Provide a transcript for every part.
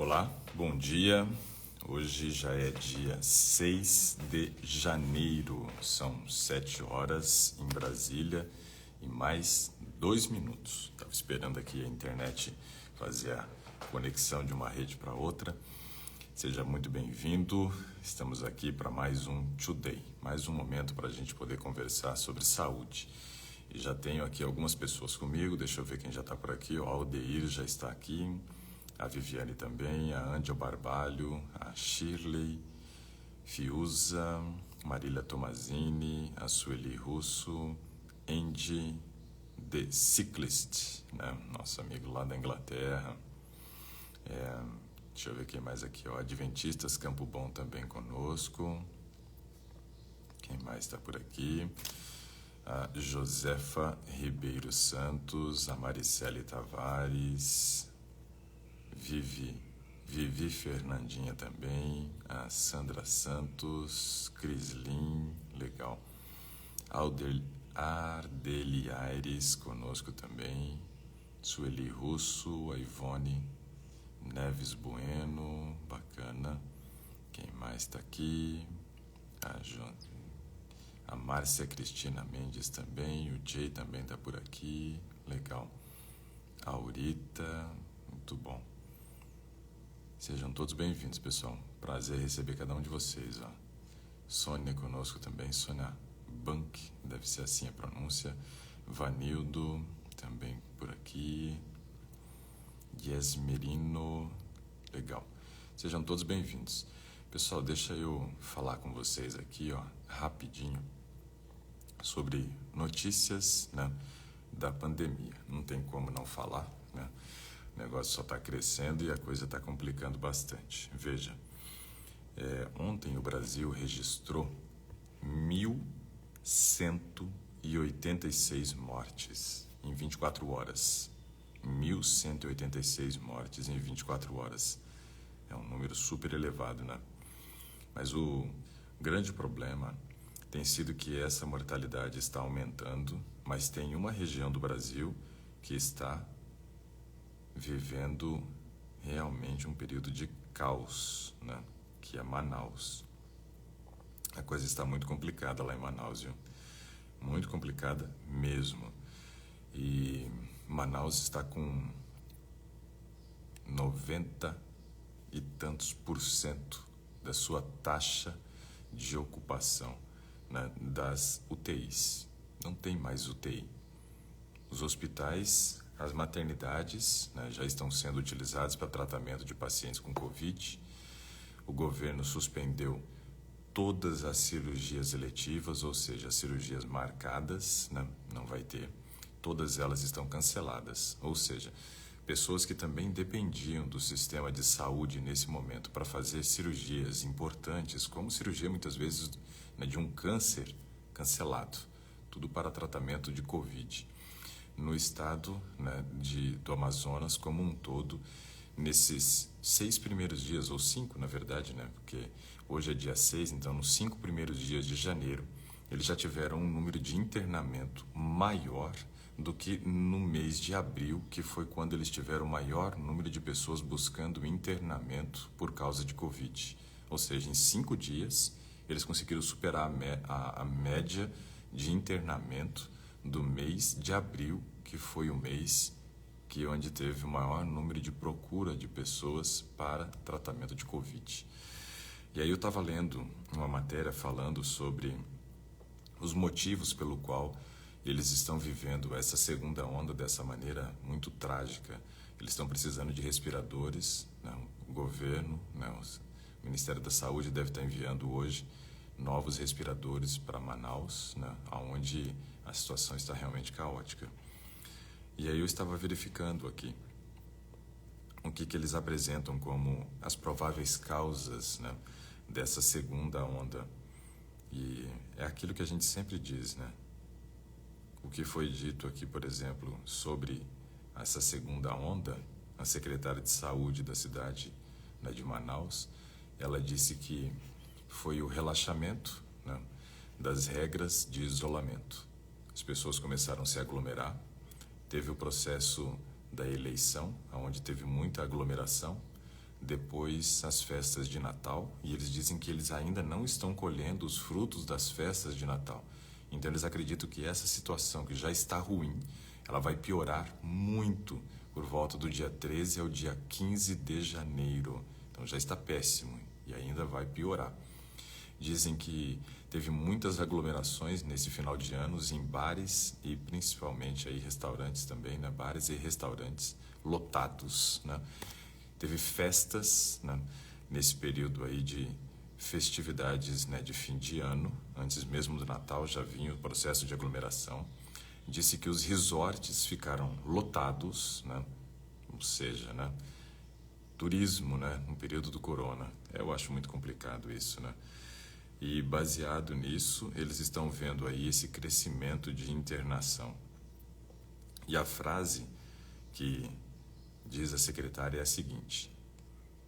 Olá, bom dia. Hoje já é dia 6 de janeiro, são 7 horas em Brasília e mais 2 minutos. Estava esperando aqui a internet fazer a conexão de uma rede para outra. Seja muito bem-vindo, estamos aqui para mais um Today, mais um momento para a gente poder conversar sobre saúde. E já tenho aqui algumas pessoas comigo, deixa eu ver quem já está por aqui. O Aldeir já está aqui. A Viviane também, a Ândia Barbalho, a Shirley, Fiuza, Marília Tomazini, a Sueli Russo, Andy The Cyclist, né? Nosso amigo lá da Inglaterra. Deixa eu ver quem mais aqui, ó. Adventistas Campo Bom também conosco. Quem mais está por aqui? A Josefa Ribeiro Santos, a Maricele Tavares, Vivi Fernandinha também, a Sandra Santos, Crislin, legal. Ardeli Aires conosco também, Sueli Russo, a Ivone Neves Bueno, bacana. Quem mais está aqui? A Márcia Cristina Mendes também, o Jay também está por aqui, legal. A Aurita, muito bom. Sejam todos bem-vindos, pessoal. Prazer receber cada um de vocês. Ó. Sônia conosco também, Sônia Bank, deve ser assim a pronúncia. Vanildo, também por aqui. Yesmerino, legal. Sejam todos bem-vindos. Pessoal, deixa eu falar com vocês aqui, ó, rapidinho, sobre notícias, né, da pandemia. Não tem como não falar, né? O negócio só está crescendo e a coisa está complicando bastante. Veja, ontem o Brasil registrou 1.186 mortes em 24 horas. 1.186 mortes em 24 horas. É um número super elevado, né? Mas o grande problema tem sido que essa mortalidade está aumentando, mas tem uma região do Brasil que está vivendo realmente um período de caos, né? Que é Manaus. A coisa está muito complicada lá em Manaus, viu? Muito complicada mesmo. E Manaus está com 90 e tantos % da sua taxa de ocupação, né, das UTIs. Não tem mais UTI. Os hospitais, as maternidades, né, já estão sendo utilizados para tratamento de pacientes com Covid. O governo suspendeu todas as cirurgias eletivas, ou seja, as cirurgias marcadas, né, não vai ter. Todas elas estão canceladas, ou seja, pessoas que também dependiam do sistema de saúde nesse momento para fazer cirurgias importantes, como cirurgia muitas vezes, né, de um câncer, cancelado. Tudo para tratamento de Covid. No estado, né, do Amazonas como um todo, nesses 6 primeiros dias, ou 5 na verdade, né, porque hoje é dia 6, então nos 5 primeiros dias de janeiro, eles já tiveram um número de internamento maior do que no mês de abril, que foi quando eles tiveram o maior número de pessoas buscando internamento por causa de Covid. Ou seja, em 5 dias, eles conseguiram superar a média de internamento do mês de abril, que foi o mês onde teve o maior número de procura de pessoas para tratamento de Covid. E aí eu estava lendo uma matéria falando sobre os motivos pelo qual eles estão vivendo essa segunda onda dessa maneira muito trágica. Eles estão precisando de respiradores, né? O governo, né? O Ministério da Saúde deve estar enviando hoje novos respiradores para Manaus, né? Onde a situação está realmente caótica. E aí eu estava verificando aqui o que eles apresentam como as prováveis causas, né, dessa segunda onda. E é aquilo que a gente sempre diz, né? O que foi dito aqui, por exemplo, sobre essa segunda onda, a secretária de saúde da cidade, né, de Manaus, ela disse que foi o relaxamento, né, das regras de isolamento. As pessoas começaram a se aglomerar, teve o processo da eleição, onde teve muita aglomeração, depois as festas de Natal, e eles dizem que eles ainda não estão colhendo os frutos das festas de Natal. Então eles acreditam que essa situação, que já está ruim, ela vai piorar muito por volta do dia 13 ao dia 15 de janeiro. Então já está péssimo e ainda vai piorar. Dizem que teve muitas aglomerações nesse final de anos em bares e principalmente aí restaurantes também, né? Bares e restaurantes lotados, né? Teve festas, né? Nesse período aí de festividades, né? De fim de ano, antes mesmo do Natal já vinha o processo de aglomeração. Disse que os resorts ficaram lotados, né? Ou seja, né? Turismo, né? No período do corona. Eu acho muito complicado isso, né? E baseado nisso, eles estão vendo aí esse crescimento de internação. E a frase que diz a secretária é a seguinte: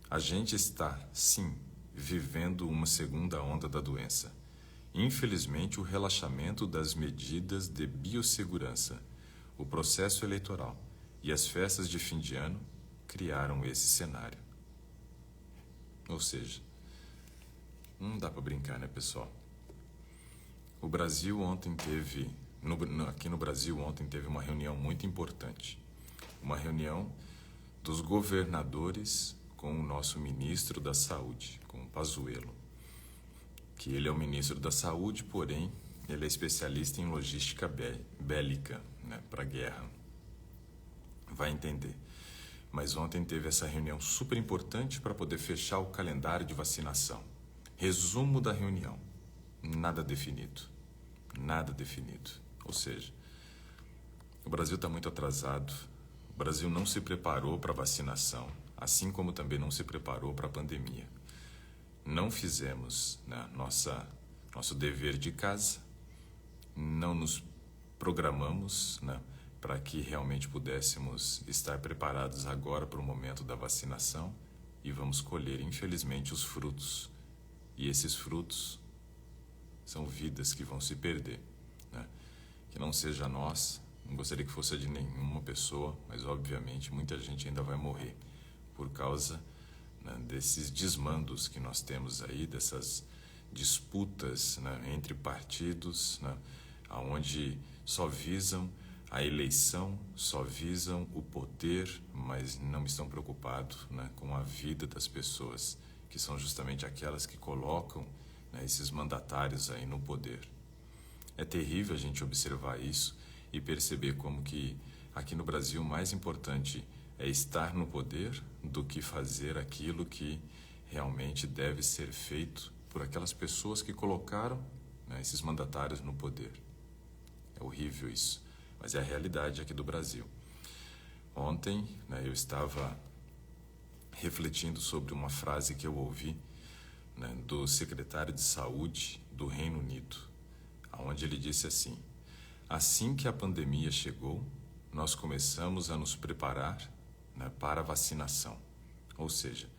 a gente está, sim, vivendo uma segunda onda da doença. Infelizmente, o relaxamento das medidas de biossegurança, o processo eleitoral e as festas de fim de ano criaram esse cenário. Ou seja, não dá para brincar, né, pessoal? O Brasil ontem teve, aqui no Brasil ontem teve uma reunião muito importante. Uma reunião dos governadores com o nosso ministro da Saúde, com o Pazuello. Que ele é o ministro da Saúde, porém, ele é especialista em logística bélica, né, para guerra. Vai entender. Mas ontem teve essa reunião super importante para poder fechar o calendário de vacinação. Resumo da reunião: nada definido. Nada definido. Ou seja, o Brasil está muito atrasado. O Brasil não se preparou para a vacinação, assim como também não se preparou para a pandemia. Não fizemos, né, nosso dever de casa, não nos programamos, né, para que realmente pudéssemos estar preparados agora para o momento da vacinação e vamos colher, infelizmente, os frutos. E esses frutos são vidas que vão se perder, né? Que não seja nós, não gostaria que fosse de nenhuma pessoa, mas obviamente muita gente ainda vai morrer por causa, né, desses desmandos que nós temos aí, dessas disputas, né, entre partidos, né, onde só visam a eleição, só visam o poder, mas não estão preocupados, né, com a vida das pessoas, que são justamente aquelas que colocam, né, esses mandatários aí no poder. É terrível a gente observar isso e perceber como que aqui no Brasil o mais importante é estar no poder do que fazer aquilo que realmente deve ser feito por aquelas pessoas que colocaram, né, esses mandatários no poder. É horrível isso, mas é a realidade aqui do Brasil. Ontem, né, eu estava refletindo sobre uma frase que eu ouvi, né, do secretário de Saúde do Reino Unido, onde ele disse assim: assim que a pandemia chegou, nós começamos a nos preparar, né, para a vacinação. Ou seja,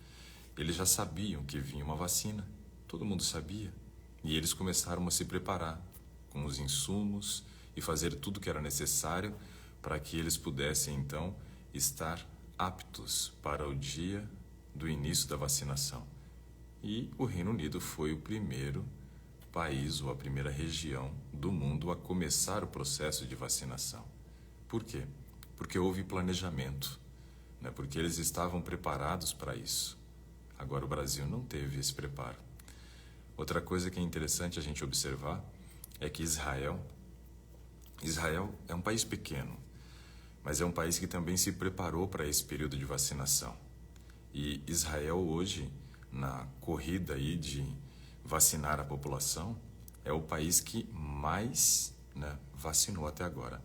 eles já sabiam que vinha uma vacina, todo mundo sabia, e eles começaram a se preparar com os insumos e fazer tudo que era necessário para que eles pudessem, então, estar aptos para o dia do início da vacinação. E o Reino Unido foi o primeiro país ou a primeira região do mundo a começar o processo de vacinação. Por quê? Porque houve planejamento, né? Porque eles estavam preparados para isso. Agora o Brasil não teve esse preparo. Outra coisa que é interessante a gente observar é que Israel é um país pequeno, mas é um país que também se preparou para esse período de vacinação. E Israel hoje, na corrida aí de vacinar a população, é o país que mais, né, vacinou até agora.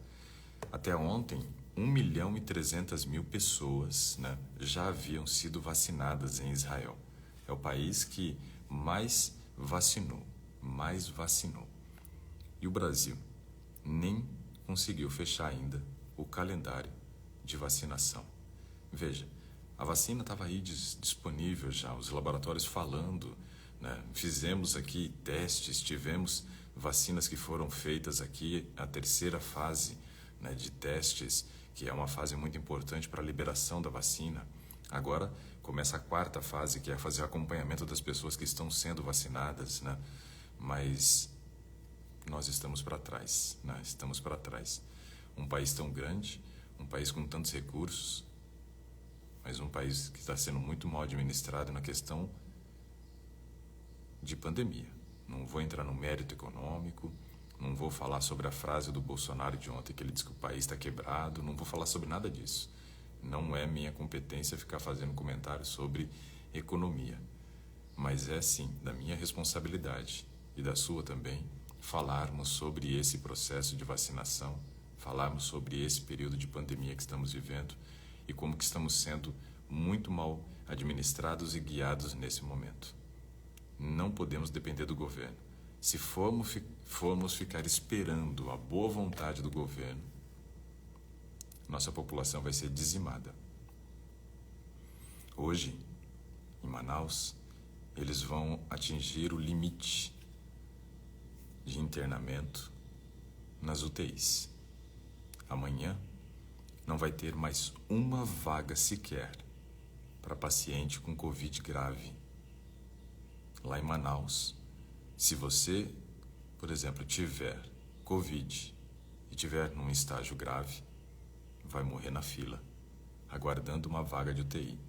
Até ontem, 1.300.000 pessoas, né, já haviam sido vacinadas em Israel. É o país que mais vacinou. E o Brasil nem conseguiu fechar ainda o calendário de vacinação. Veja, a vacina estava aí disponível já, os laboratórios falando, né? Fizemos aqui testes, tivemos vacinas que foram feitas aqui, a terceira fase, né, de testes, que é uma fase muito importante para a liberação da vacina. Agora começa a quarta fase, que é fazer acompanhamento das pessoas que estão sendo vacinadas, né? Mas nós estamos para trás, né? Estamos para trás. Um país tão grande, um país com tantos recursos, mas um país que está sendo muito mal administrado na questão de pandemia. Não vou entrar no mérito econômico, não vou falar sobre a frase do Bolsonaro de ontem, que ele disse que o país está quebrado, não vou falar sobre nada disso. Não é minha competência ficar fazendo comentários sobre economia, mas é sim da minha responsabilidade e da sua também falarmos sobre esse processo de vacinação, falarmos sobre esse período de pandemia que estamos vivendo e como que estamos sendo muito mal administrados e guiados nesse momento. Não podemos depender do governo. Se formos ficar esperando a boa vontade do governo, nossa população vai ser dizimada. Hoje, em Manaus, eles vão atingir o limite de internamento nas UTIs. Amanhã não vai ter mais uma vaga sequer para paciente com Covid grave. Lá em Manaus, se você, por exemplo, tiver Covid e tiver num estágio grave, vai morrer na fila, aguardando uma vaga de UTI.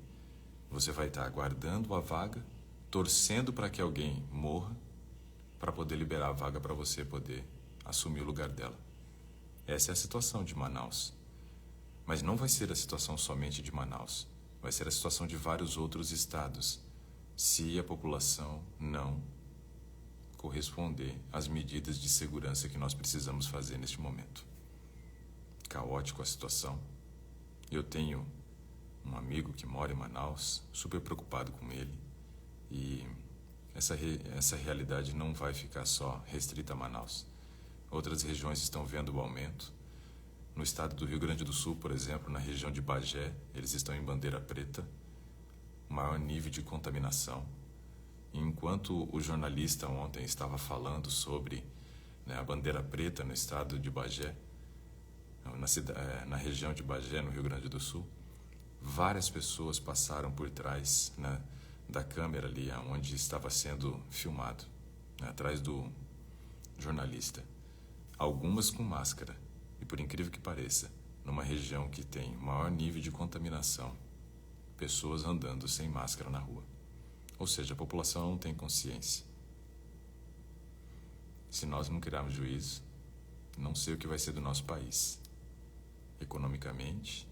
Você vai estar aguardando a vaga, torcendo para que alguém morra, para poder liberar a vaga para você poder assumir o lugar dela. Essa é a situação de Manaus. Mas não vai ser a situação somente de Manaus, vai ser a situação de vários outros estados, se a população não corresponder às medidas de segurança que nós precisamos fazer neste momento. Caótico a situação. Eu tenho um amigo que mora em Manaus, super preocupado com ele, e essa realidade não vai ficar só restrita a Manaus. Outras regiões estão vendo o aumento. No estado do Rio Grande do Sul, por exemplo, na região de Bagé, eles estão em bandeira preta, maior nível de contaminação. E enquanto o jornalista ontem estava falando sobre, né, a bandeira preta no estado de Bagé, na região de Bagé, no Rio Grande do Sul, várias pessoas passaram por trás, né, da câmera ali, onde estava sendo filmado, né, atrás do jornalista. Algumas com máscara. E por incrível que pareça, numa região que tem maior nível de contaminação, pessoas andando sem máscara na rua. Ou seja, a população não tem consciência. Se nós não criarmos juízo, não sei o que vai ser do nosso país. Economicamente,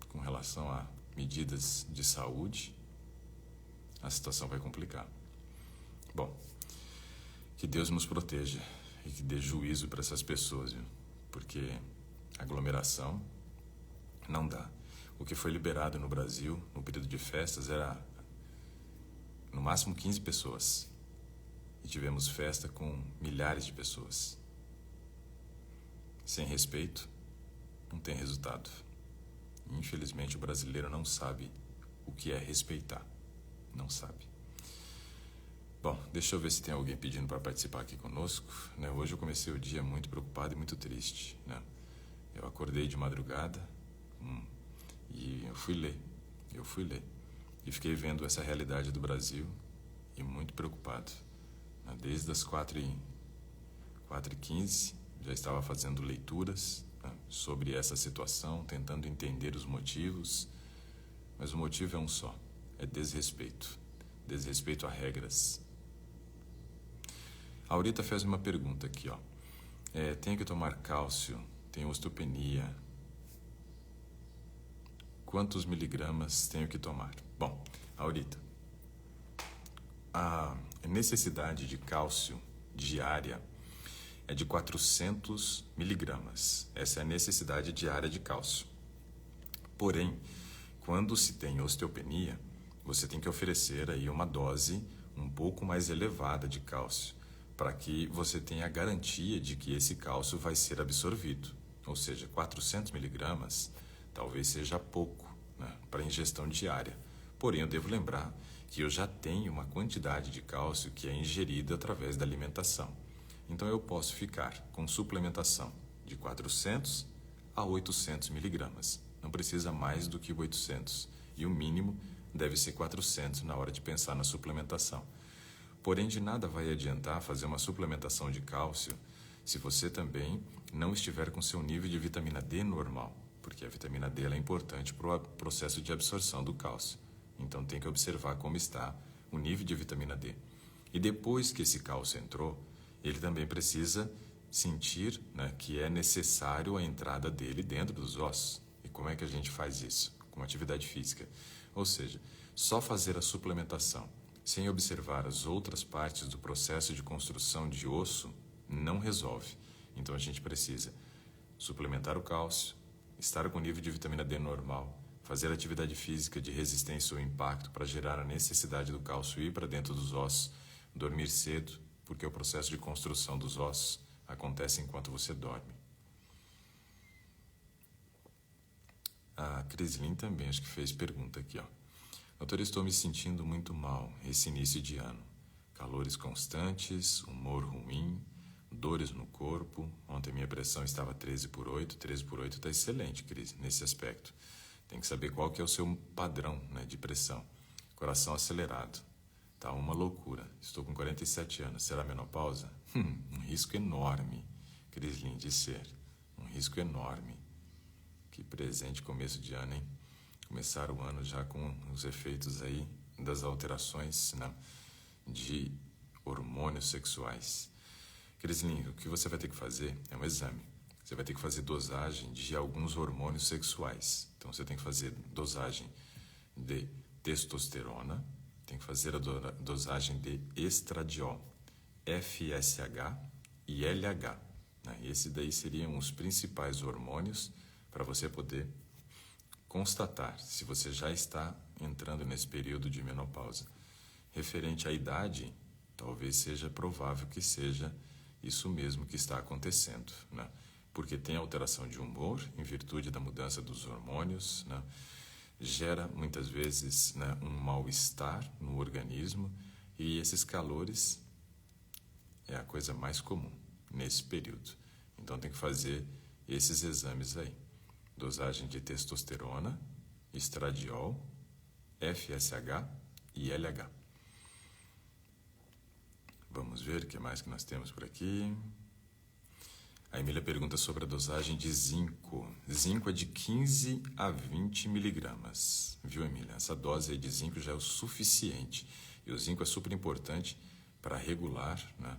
com relação a medidas de saúde, a situação vai complicar. Bom, que Deus nos proteja e que dê juízo para essas pessoas, viu? Porque aglomeração não dá. O que foi liberado no Brasil no período de festas era no máximo 15 pessoas. E tivemos festa com milhares de pessoas. Sem respeito, não tem resultado. Infelizmente, o brasileiro não sabe o que é respeitar. Não sabe. Bom, deixa eu ver se tem alguém pedindo para participar aqui conosco, né? Hoje eu comecei o dia muito preocupado e muito triste, né? Eu acordei de madrugada e eu fui ler. E fiquei vendo essa realidade do Brasil e muito preocupado. Desde as 4h15 já estava fazendo leituras, né, sobre essa situação, tentando entender os motivos, mas o motivo é um só, é desrespeito. Desrespeito a regras. A Aurita fez uma pergunta aqui, ó. Tenho que tomar cálcio, tenho osteopenia. Quantos miligramas tenho que tomar? Bom, Aurita, a necessidade de cálcio diária é de 400 miligramas. Essa é a necessidade diária de cálcio. Porém, quando se tem osteopenia, você tem que oferecer aí uma dose um pouco mais elevada de cálcio, para que você tenha a garantia de que esse cálcio vai ser absorvido. Ou seja, 400 miligramas talvez seja pouco, né, para ingestão diária. Porém, eu devo lembrar que eu já tenho uma quantidade de cálcio que é ingerida através da alimentação. Então, eu posso ficar com suplementação de 400 a 800 miligramas. Não precisa mais do que 800. E o mínimo deve ser 400 na hora de pensar na suplementação. Porém, de nada vai adiantar fazer uma suplementação de cálcio se você também não estiver com seu nível de vitamina D normal, porque a vitamina D ela é importante para o processo de absorção do cálcio. Então tem que observar como está o nível de vitamina D. E depois que esse cálcio entrou, ele também precisa sentir, né, que é necessário a entrada dele dentro dos ossos. E como é que a gente faz isso? Com atividade física. Ou seja, só fazer a suplementação sem observar as outras partes do processo de construção de osso não resolve. Então a gente precisa suplementar o cálcio, estar com nível de vitamina D normal, fazer atividade física de resistência ao impacto para gerar a necessidade do cálcio ir para dentro dos ossos, dormir cedo, porque o processo de construção dos ossos acontece enquanto você dorme. A Crislin também acho que fez pergunta aqui, ó. Doutor, estou me sentindo muito mal esse início de ano. Calores constantes, humor ruim, dores no corpo. Ontem minha pressão estava 13/8. 13/8 está excelente, Cris, nesse aspecto. Tem que saber qual que é o seu padrão, né, de pressão. Coração acelerado. Tá uma loucura. Estou com 47 anos. Será menopausa? Um risco enorme, Crislin, de ser. Um risco enorme. Que presente começo de ano, hein? Começar o ano já com os efeitos aí das alterações, né, de hormônios sexuais. Crislin, o que você vai ter que fazer é um exame. Você vai ter que fazer dosagem de alguns hormônios sexuais. Então você tem que fazer dosagem de testosterona, tem que fazer a dosagem de estradiol, FSH e LH. Né? Esses daí seriam os principais hormônios para você poder constatar se você já está entrando nesse período de menopausa. Referente à idade, talvez seja provável que seja isso mesmo que está acontecendo, né? Porque tem alteração de humor em virtude da mudança dos hormônios, né? Gera muitas vezes, né, um mal-estar no organismo, e esses calores é a coisa mais comum nesse período. Então tem que fazer esses exames aí. Dosagem de testosterona, estradiol, FSH e LH. Vamos ver o que mais que nós temos por aqui. A Emília pergunta sobre a dosagem de zinco. Zinco é de 15 a 20 miligramas. Viu, Emília? Essa dose aí de zinco já é o suficiente. E o zinco é super importante para regular, né,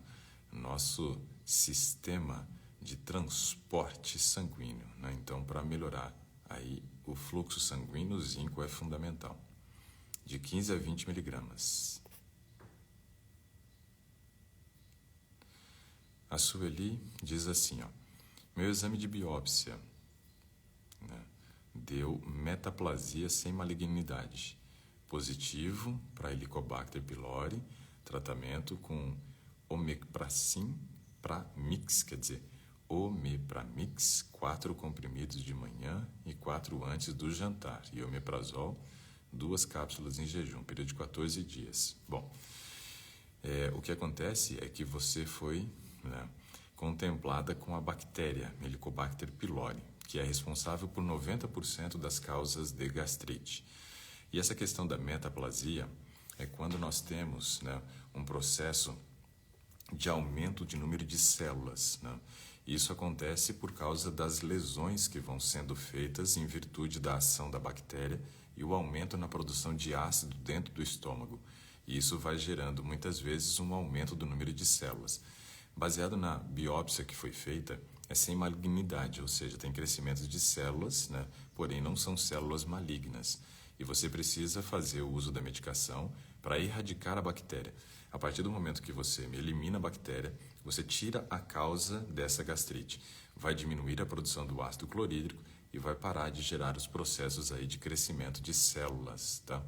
nosso sistema de transporte sanguíneo, né? Então, para melhorar aí o fluxo sanguíneo, o zinco é fundamental. De 15 a 20 miligramas. A Sueli diz assim, ó, meu exame de biópsia, né, deu metaplasia sem malignidade, positivo para Helicobacter pylori, tratamento com omeprazim Pramix, quer dizer, Omepramix, 4 comprimidos de manhã e 4 antes do jantar, e omeprazol, 2 cápsulas em jejum, período de 14 dias. Bom, o que acontece é que você foi, né, contemplada com a bactéria Helicobacter pylori, que é responsável por 90% das causas de gastrite. E essa questão da metaplasia é quando nós temos, né, um processo de aumento de número de células, né? Isso acontece por causa das lesões que vão sendo feitas em virtude da ação da bactéria e o aumento na produção de ácido dentro do estômago. E isso vai gerando, muitas vezes, um aumento do número de células. Baseado na biópsia que foi feita, é sem malignidade, ou seja, tem crescimento de células, né? Porém não são células malignas. E você precisa fazer o uso da medicação para erradicar a bactéria. A partir do momento que você elimina a bactéria, você tira a causa dessa gastrite. Vai diminuir a produção do ácido clorídrico e vai parar de gerar os processos aí de crescimento de células, tá?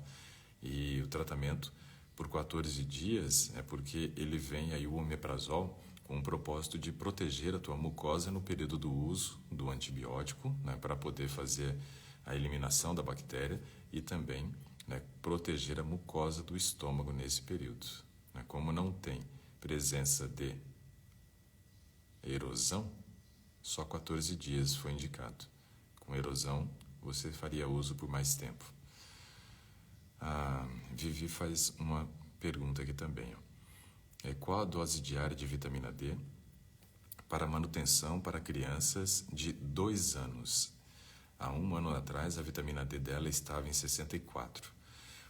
E o tratamento por 14 dias é porque ele vem aí o omeprazol com o propósito de proteger a tua mucosa no período do uso do antibiótico, né, para poder fazer a eliminação da bactéria e também, né, proteger a mucosa do estômago nesse período. Como não tem presença de erosão, só 14 dias foi indicado. Com erosão, você faria uso por mais tempo. A Vivi faz uma pergunta aqui também. Qual a dose diária de vitamina D para manutenção para crianças de 2 anos? Há 1 ano atrás, a vitamina D dela estava em 64.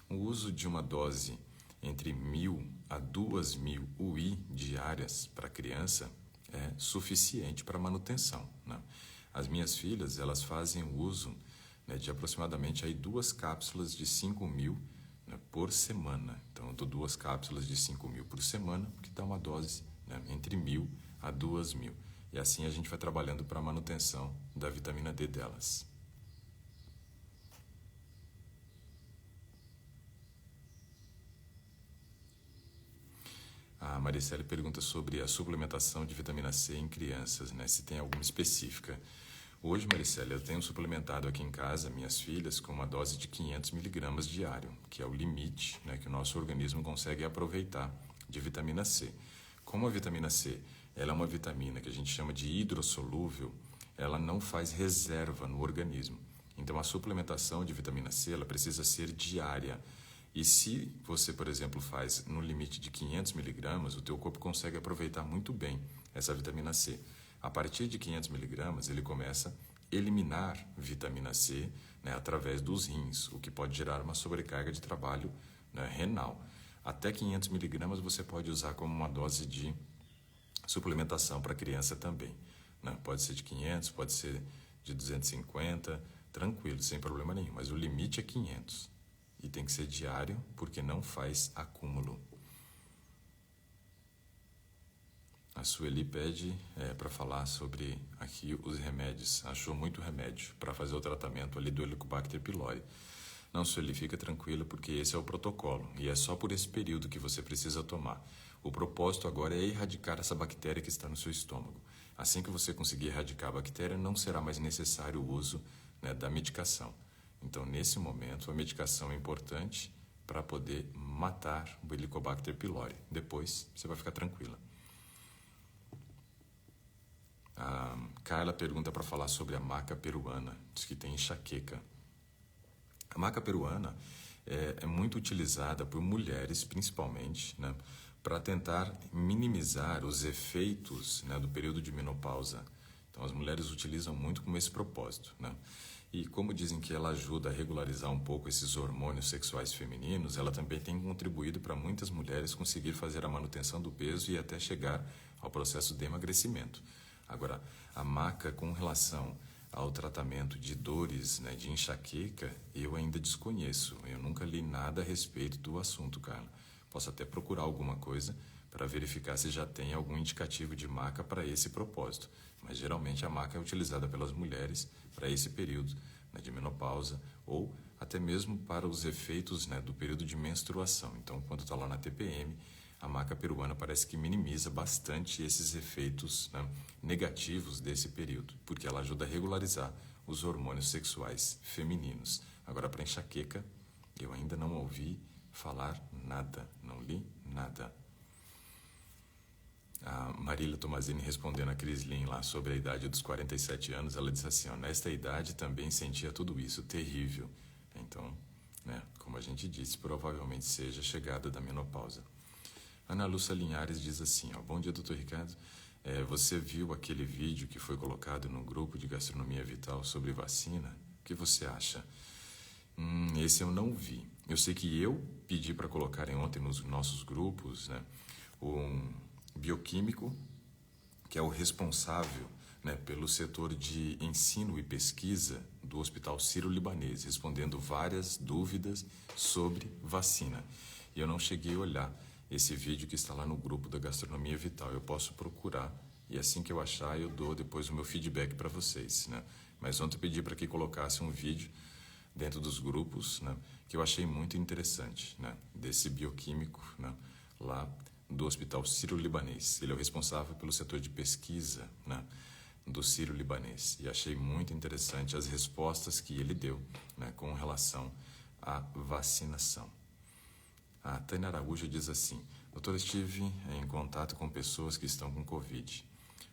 O uso de uma dose entre 1.000 a 2.000 UI diárias para criança é suficiente para manutenção, né? As minhas filhas, elas fazem o uso, né, de aproximadamente aí 2 cápsulas de 5.000, né, por semana. Então, eu dou 2 cápsulas de 5.000 por semana, que dá uma dose, né, entre 1.000 a 2.000. E assim a gente vai trabalhando para a manutenção da vitamina D delas. A Maricele pergunta sobre a suplementação de vitamina C em crianças, né? Se tem alguma específica. Hoje, Maricele, eu tenho suplementado aqui em casa minhas filhas com uma dose de 500 miligramas diário, que é o limite, né, que o nosso organismo consegue aproveitar de vitamina C. Como a vitamina C ela é uma vitamina que a gente chama de hidrossolúvel, ela não faz reserva no organismo. Então, a suplementação de vitamina C ela precisa ser diária. E se você, por exemplo, faz no limite de 500 miligramas, o teu corpo consegue aproveitar muito bem essa vitamina C. A partir de 500 miligramas, ele começa a eliminar vitamina C, né, através dos rins, o que pode gerar uma sobrecarga de trabalho, né, renal. Até 500 miligramas você pode usar como uma dose de suplementação para criança também, né? Pode ser de 500, pode ser de 250, tranquilo, sem problema nenhum. Mas o limite é 500. E tem que ser diário, porque não faz acúmulo. A Sueli pede para falar sobre aqui os remédios. Achou muito remédio para fazer o tratamento ali do Helicobacter pylori. Não, Sueli, fica tranquila, porque esse é o protocolo. E é só por esse período que você precisa tomar. O propósito agora é erradicar essa bactéria que está no seu estômago. Assim que você conseguir erradicar a bactéria, não será mais necessário o uso, né, da medicação. Então, nesse momento, a medicação é importante para poder matar o Helicobacter pylori. Depois, você vai ficar tranquila. A Carla pergunta para falar sobre a maca peruana. Diz que tem enxaqueca. A maca peruana é muito utilizada por mulheres, principalmente, né, para tentar minimizar os efeitos, né, do período de menopausa. Então, as mulheres utilizam muito com esse propósito, né? E como dizem que ela ajuda a regularizar um pouco esses hormônios sexuais femininos, ela também tem contribuído para muitas mulheres conseguir fazer a manutenção do peso e até chegar ao processo de emagrecimento. Agora, a maca com relação ao tratamento de dores, né, de enxaqueca, eu ainda desconheço. Eu nunca li nada a respeito do assunto, Carla. Posso até procurar alguma coisa para verificar se já tem algum indicativo de maca para esse propósito. Mas geralmente a maca é utilizada pelas mulheres para esse período, né, de menopausa ou até mesmo para os efeitos, né, do período de menstruação. Então, quando está lá na TPM, a maca peruana parece que minimiza bastante esses efeitos, né, negativos desse período, porque ela ajuda a regularizar os hormônios sexuais femininos. Agora, para enxaqueca, eu ainda não ouvi falar nada, não li nada. A Marília Tomazini respondendo a Cris Lin lá sobre a idade dos 47 anos, ela disse assim, nesta idade também sentia tudo isso, terrível. Então, né, como a gente disse, provavelmente seja a chegada da menopausa. Ana Lúcia Linhares diz assim, bom dia, doutor Ricardo. Você viu aquele vídeo que foi colocado no grupo de Gastronomia Vital sobre vacina? O que você acha? Esse eu não vi. Eu sei que eu pedi para colocarem ontem nos nossos grupos, né, um bioquímico, que é o responsável, né, pelo setor de ensino e pesquisa do Hospital Sírio-Libanês, respondendo várias dúvidas sobre vacina. E eu não cheguei a olhar esse vídeo que está lá no grupo da Gastronomia Vital. Eu posso procurar e assim que eu achar, eu dou depois o meu feedback para vocês, né? Mas ontem eu pedi para que colocasse um vídeo dentro dos grupos, né, que eu achei muito interessante, né, desse bioquímico, né, lá do Hospital Sírio-Libanês. Ele é o responsável pelo setor de pesquisa, né, do Sírio-Libanês. E achei muito interessante as respostas que ele deu, né, com relação à vacinação. A Tânia Araújo diz assim, doutor, estive em contato com pessoas que estão com Covid.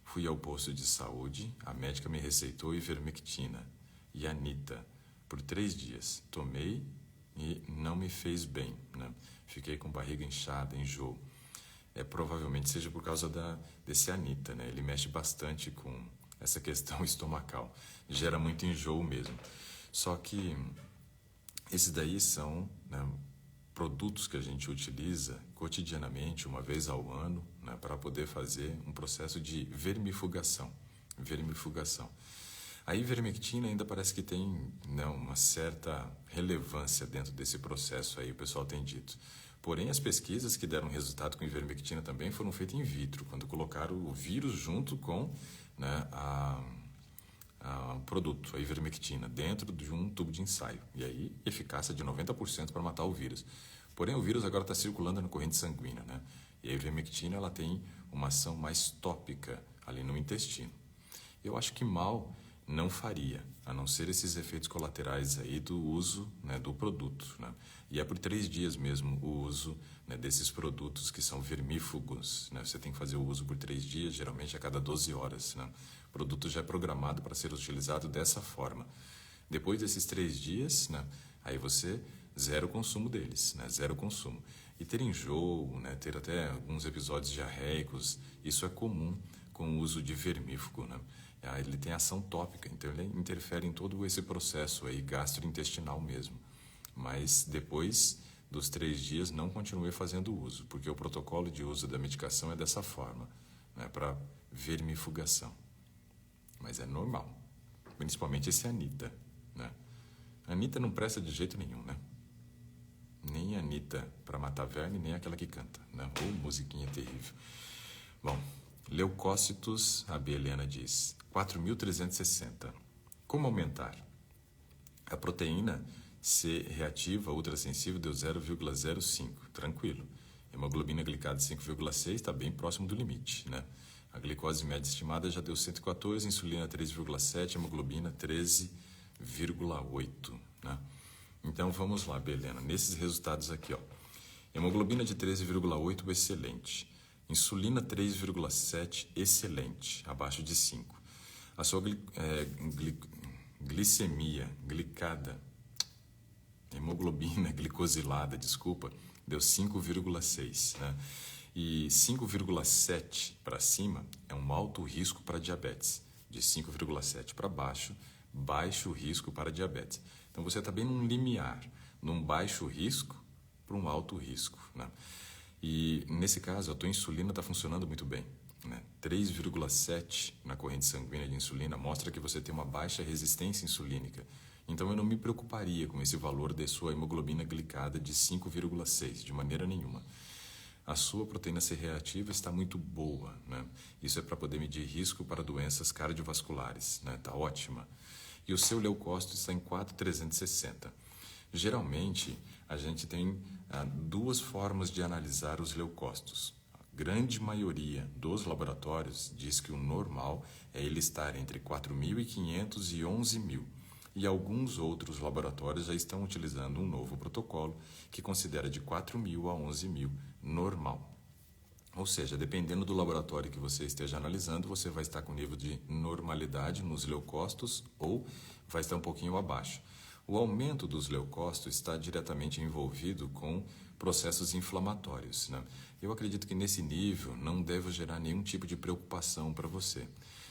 Fui ao posto de saúde, a médica me receitou ivermectina e anita. por 3 dias. Tomei e não me fez bem, né? Fiquei com barriga inchada, enjoo. Provavelmente seja por causa desse Anita, né? Ele mexe bastante com essa questão estomacal. Gera muito enjoo mesmo. Só que esses daí são, né, produtos que a gente utiliza cotidianamente, uma vez ao ano, né, para poder fazer um processo de vermifugação. A ivermectina ainda parece que tem, né, uma certa relevância dentro desse processo aí, o pessoal tem dito. Porém, as pesquisas que deram resultado com ivermectina também foram feitas in vitro, quando colocaram o vírus junto com, né, o produto, a ivermectina, dentro de um tubo de ensaio. E aí, eficácia de 90% para matar o vírus. Porém, o vírus agora está circulando na corrente sanguínea, né? E a ivermectina ela tem uma ação mais tópica ali no intestino. Eu acho que mal não faria, a não ser esses efeitos colaterais aí do uso, né, do produto, né? E é por 3 dias mesmo o uso, né, desses produtos que são vermífugos, né? Você tem que fazer o uso por 3 dias, geralmente a cada 12 horas, né? O produto já é programado para ser utilizado dessa forma. Depois desses 3 dias, né, aí você zero o consumo deles, né? Zero consumo. E ter enjoo, né, ter até alguns episódios diarreicos, isso é comum com o uso de vermífugo, né? Ele tem ação tópica, então ele interfere em todo esse processo aí gastrointestinal mesmo. Mas depois dos 3 dias não continue fazendo uso, porque o protocolo de uso da medicação é dessa forma, né, para vermifugação. Mas é normal, principalmente esse Anita, né? Anita não presta de jeito nenhum, né? Nem Anita para matar verme, nem aquela que canta, né? Musiquinha terrível. Bom, leucócitos, a B. Helena diz, 4.360. Como aumentar? A proteína C reativa ultrassensível deu 0,05, tranquilo. Hemoglobina glicada 5,6, está bem próximo do limite, né? A glicose média estimada já deu 114, insulina 3,7, hemoglobina 13,8, né? Então vamos lá, Belena, nesses resultados aqui, ó. Hemoglobina de 13,8, excelente. Insulina 3,7, excelente, abaixo de 5. A sua glicemia glicada, hemoglobina glicosilada, desculpa, deu 5,6, né? E 5,7 para cima é um alto risco para diabetes. De 5,7 para baixo, baixo risco para diabetes. Então você está bem num limiar, num baixo risco para um alto risco, né? E nesse caso a tua insulina está funcionando muito bem, né? 3,7 na corrente sanguínea de insulina mostra que você tem uma baixa resistência insulínica. Então eu não me preocuparia com esse valor de sua hemoglobina glicada de 5,6, de maneira nenhuma. A sua proteína C reativa está muito boa, né? Isso é para poder medir risco para doenças cardiovasculares, né? Está ótima. E o seu leucócito está em 4.360. Geralmente, a gente tem 2 formas de analisar os leucócitos. A grande maioria dos laboratórios diz que o normal é ele estar entre 4.500 e 11.000. E alguns outros laboratórios já estão utilizando um novo protocolo que considera de 4.000 a 11.000 normal. Ou seja, dependendo do laboratório que você esteja analisando, você vai estar com nível de normalidade nos leucócitos ou vai estar um pouquinho abaixo. O aumento dos leucócitos está diretamente envolvido com processos inflamatórios, né? Eu acredito que nesse nível não deve gerar nenhum tipo de preocupação para você.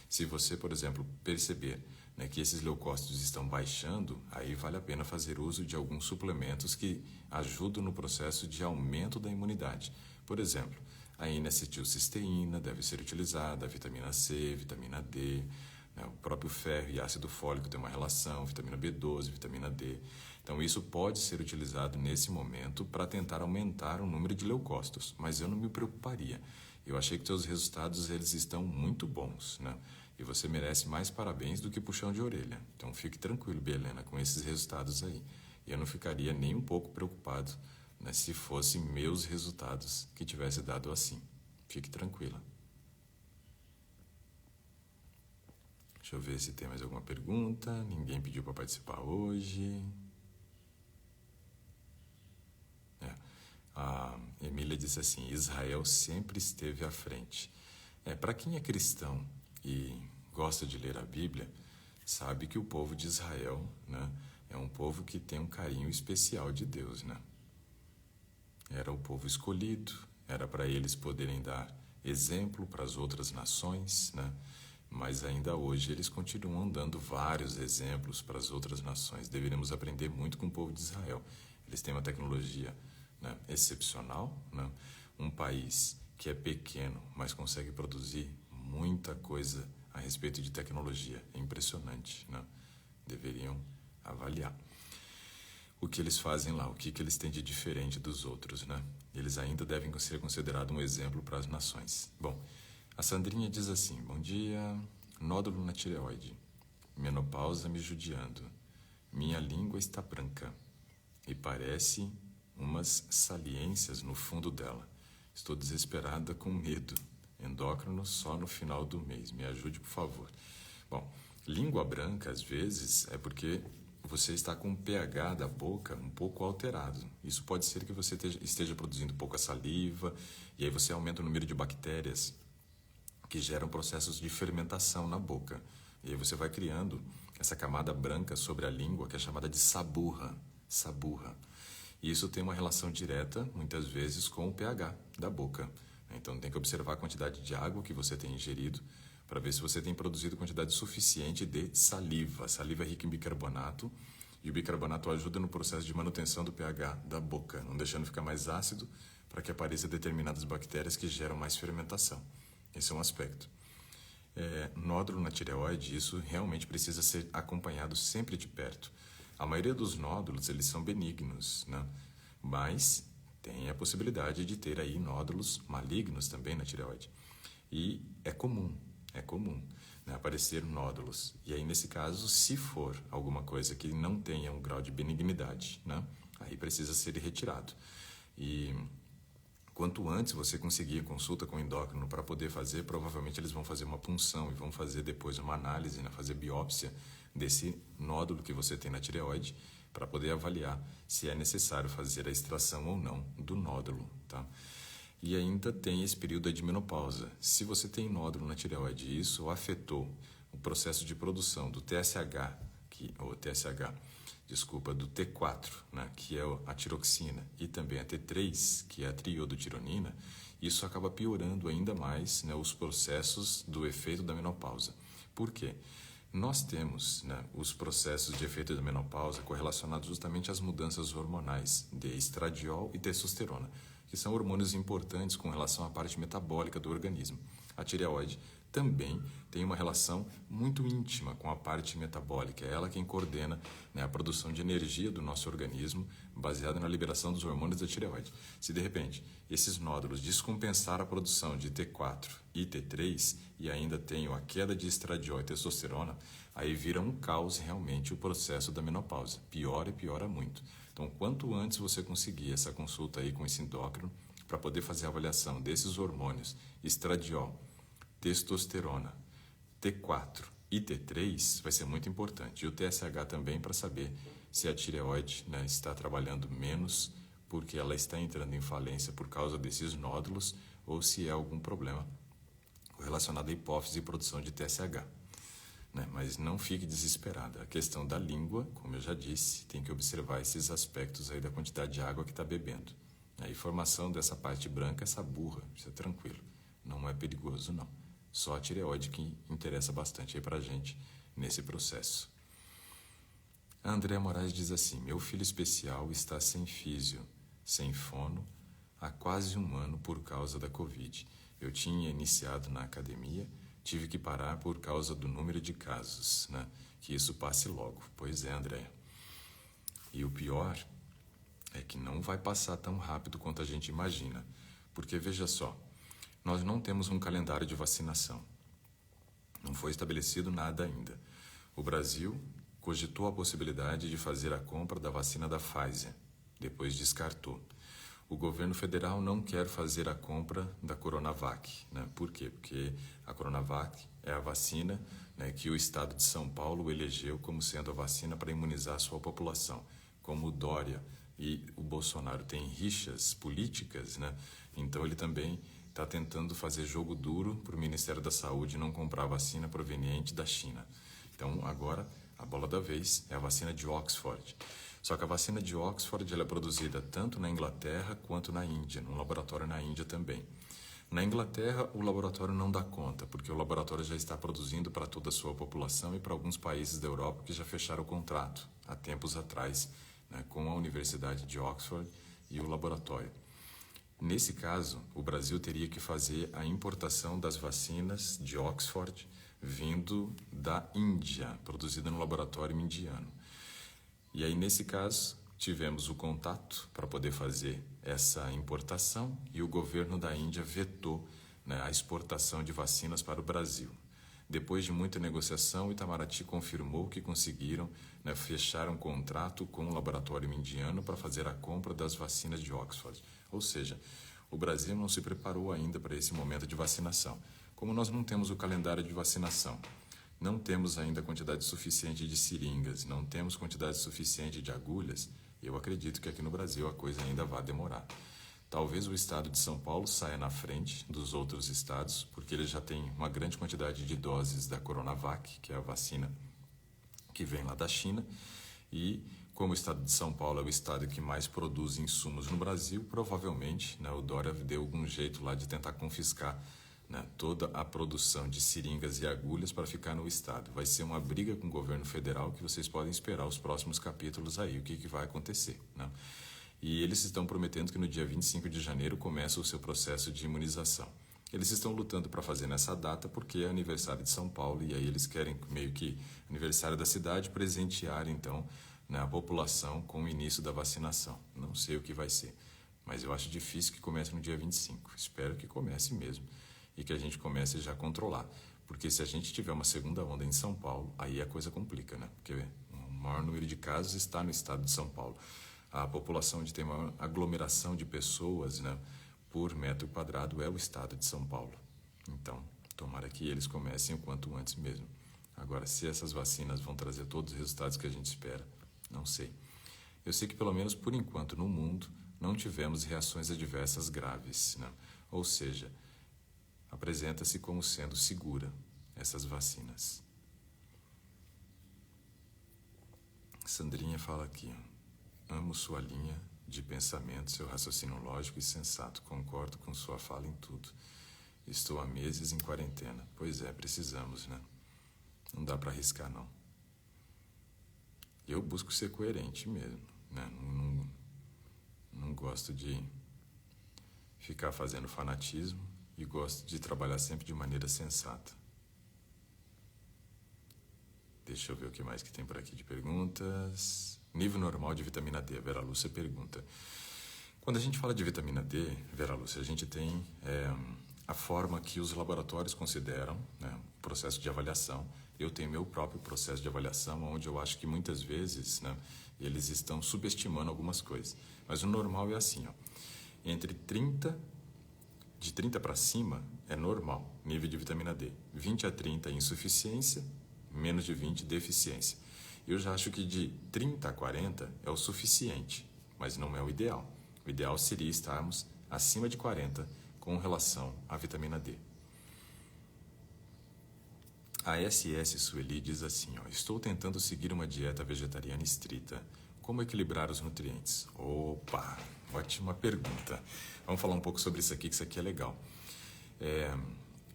Se você, por exemplo, perceber, né, que esses leucócitos estão baixando, aí vale a pena fazer uso de alguns suplementos que ajudam no processo de aumento da imunidade. Por exemplo, a N-acetilcisteína deve ser utilizada, a vitamina C, vitamina D, né, o próprio ferro e ácido fólico tem uma relação, vitamina B12, vitamina D. Então isso pode ser utilizado nesse momento para tentar aumentar o número de leucócitos, mas eu não me preocuparia. Eu achei que seus resultados eles estão muito bons, né? E você merece mais parabéns do que puxão de orelha. Então fique tranquilo, Belena, com esses resultados aí. Eu não ficaria nem um pouco preocupado, né, se fossem meus resultados que tivesse dado assim. Fique tranquila. Deixa eu ver se tem mais alguma pergunta. Ninguém pediu para participar hoje. A Emília disse assim, Israel sempre esteve à frente. Para quem é cristão e gosta de ler a Bíblia, sabe que o povo de Israel, né, é um povo que tem um carinho especial de Deus, né? Era o povo escolhido, era para eles poderem dar exemplo para as outras nações, né? Mas ainda hoje eles continuam dando vários exemplos para as outras nações. Deveríamos aprender muito com o povo de Israel. Eles têm uma tecnologia, né, excepcional, né? Um país que é pequeno, mas consegue produzir muita coisa a respeito de tecnologia. É impressionante, né? Deveriam avaliar o que eles fazem lá, o que eles têm de diferente dos outros, né? Eles ainda devem ser considerados um exemplo para as nações. Bom, a Sandrinha diz assim: bom dia, nódulo na tireoide, menopausa me judiando, minha língua está branca e parece umas saliências no fundo dela. Estou desesperada com medo. Endócrino só no final do mês. Me ajude, por favor. Bom, língua branca, às vezes, é porque você está com o pH da boca um pouco alterado. Isso pode ser que você esteja produzindo pouca saliva, e aí você aumenta o número de bactérias que geram processos de fermentação na boca. E aí você vai criando essa camada branca sobre a língua, que é chamada de saburra. Saburra. E isso tem uma relação direta, muitas vezes, com o pH da boca. Então tem que observar a quantidade de água que você tem ingerido para ver se você tem produzido quantidade suficiente de saliva. A saliva é rica em bicarbonato e o bicarbonato ajuda no processo de manutenção do pH da boca, não deixando ficar mais ácido para que apareçam determinadas bactérias que geram mais fermentação. Esse é um aspecto. Nódulo na tireoide, isso realmente precisa ser acompanhado sempre de perto. A maioria dos nódulos, eles são benignos, né? Mas tem a possibilidade de ter aí nódulos malignos também na tireoide. E é comum, né, aparecer nódulos. E aí, nesse caso, se for alguma coisa que não tenha um grau de benignidade, né, aí precisa ser retirado. E quanto antes você conseguir consulta com o endócrino para poder fazer, provavelmente eles vão fazer uma punção e vão fazer depois uma análise, né, fazer biópsia desse nódulo que você tem na tireoide para poder avaliar se é necessário fazer a extração ou não do nódulo, tá? E ainda tem esse período de menopausa. Se você tem nódulo na tireoide e isso afetou o processo de produção do TSH, do T4, né, que é a tiroxina, e também a T3, que é a triodotironina, isso acaba piorando ainda mais, né, os processos do efeito da menopausa. Por quê? Nós temos, né, os processos de efeito da menopausa correlacionados justamente às mudanças hormonais de estradiol e testosterona, que são hormônios importantes com relação à parte metabólica do organismo. A tireoide também tem uma relação muito íntima com a parte metabólica. É ela quem coordena, né, a produção de energia do nosso organismo, baseada na liberação dos hormônios da tireoide. Se, de repente, esses nódulos descompensar a produção de T4 e T3 e ainda tenham a queda de estradiol e testosterona, aí vira um caos realmente o processo da menopausa. Piora e piora muito. Então, quanto antes você conseguir essa consulta aí com esse endócrino para poder fazer a avaliação desses hormônios, estradiol, testosterona, T4 e T3, vai ser muito importante. E o TSH também para saber se a tireoide, né, está trabalhando menos porque ela está entrando em falência por causa desses nódulos ou se é algum problema relacionado à hipófise e produção de TSH. Né? Mas não fique desesperada. A questão da língua, como eu já disse, tem que observar esses aspectos aí da quantidade de água que está bebendo. A informação dessa parte branca, essa burra, isso é tranquilo. Não é perigoso, não. Só a tireoide que interessa bastante aí pra gente nesse processo. A Andréa Moraes diz assim: meu filho especial está sem físio, sem fono, há quase 1 ano por causa da Covid. Eu tinha iniciado na academia, tive que parar por causa do número de casos, né? Que isso passe logo. Pois é, Andréa. E o pior é que não vai passar tão rápido quanto a gente imagina. Porque, veja só, nós não temos um calendário de vacinação. Não foi estabelecido nada ainda. O Brasil cogitou a possibilidade de fazer a compra da vacina da Pfizer, depois descartou. O governo federal não quer fazer a compra da Coronavac, né? Por quê? Porque a Coronavac é a vacina, né, que o estado de São Paulo elegeu como sendo a vacina para imunizar a sua população. Como o Dória e o Bolsonaro têm rixas políticas, né? Então ele também está tentando fazer jogo duro para o Ministério da Saúde não comprar vacina proveniente da China. Então agora A bola da vez é a vacina de Oxford. Só que a vacina de Oxford ela é produzida tanto na Inglaterra quanto na Índia, num laboratório na Índia também. Na Inglaterra, o laboratório não dá conta, porque o laboratório já está produzindo para toda a sua população e para alguns países da Europa que já fecharam o contrato há tempos atrás, né, com a Universidade de Oxford e o laboratório. Nesse caso, o Brasil teria que fazer a importação das vacinas de Oxford vindo da Índia, produzida no laboratório indiano. E aí, nesse caso, tivemos o contato para poder fazer essa importação e o governo da Índia vetou, né, a exportação de vacinas para o Brasil. Depois de muita negociação, o Itamaraty confirmou que conseguiram, né, fechar um contrato com o laboratório indiano para fazer a compra das vacinas de Oxford. Ou seja, o Brasil não se preparou ainda para esse momento de vacinação. Como nós não temos o calendário de vacinação, não temos ainda quantidade suficiente de seringas, não temos quantidade suficiente de agulhas, eu acredito que aqui no Brasil a coisa ainda vai demorar. Talvez o estado de São Paulo saia na frente dos outros estados, porque ele já tem uma grande quantidade de doses da Coronavac, que é a vacina que vem lá da China, e como o estado de São Paulo é o estado que mais produz insumos no Brasil, provavelmente, né, o Dória deu algum jeito lá de tentar confiscar, né, toda a produção de seringas e agulhas para ficar no estado. Vai ser uma briga com o governo federal que vocês podem esperar os próximos capítulos aí, o que vai acontecer, né? E eles estão prometendo que no dia 25 de janeiro começa o seu processo de imunização. Eles estão lutando para fazer nessa data porque é aniversário de São Paulo e aí eles querem, meio que aniversário da cidade, presentear então, né, a população com o início da vacinação. Não sei o que vai ser, mas eu acho difícil que comece no dia 25. Espero que comece mesmo e que a gente comece já a controlar. Porque se a gente tiver uma segunda onda em São Paulo, aí a coisa complica, né? Porque o maior número de casos está no estado de São Paulo. A população onde tem maior aglomeração de pessoas, né, por metro quadrado é o estado de São Paulo. Então, tomara que eles comecem o quanto antes mesmo. Agora, se essas vacinas vão trazer todos os resultados que a gente espera, não sei. Eu sei que, pelo menos por enquanto, no mundo, não tivemos reações adversas graves, né? Ou seja, apresenta-se como sendo segura essas vacinas. Sandrinha fala aqui, amo sua linha de pensamento, seu raciocínio lógico e sensato. Concordo com sua fala em tudo. Estou há meses em quarentena. Pois é, precisamos, né? Não dá para arriscar, não. Eu busco ser coerente mesmo, né? Não gosto de ficar fazendo fanatismo e gosto de trabalhar sempre de maneira sensata. Deixa eu ver o que mais que tem por aqui de perguntas. Nível normal de vitamina D, Vera Lúcia pergunta. Quando a gente fala de vitamina D, Vera Lúcia, a gente tem a forma que os laboratórios consideram, né, o processo de avaliação. Eu tenho meu próprio processo de avaliação, onde eu acho que muitas vezes, né, eles estão subestimando algumas coisas. Mas o normal é assim, ó, de 30 para cima é normal, nível de vitamina D. 20 a 30 insuficiência, menos de 20 deficiência. Eu já acho que de 30 a 40 é o suficiente, mas não é o ideal. O ideal seria estarmos acima de 40 com relação à vitamina D. A SS Sueli diz assim, ó, estou tentando seguir uma dieta vegetariana estrita. Como equilibrar os nutrientes? Opa, ótima pergunta. Vamos falar um pouco sobre isso aqui, que isso aqui é legal.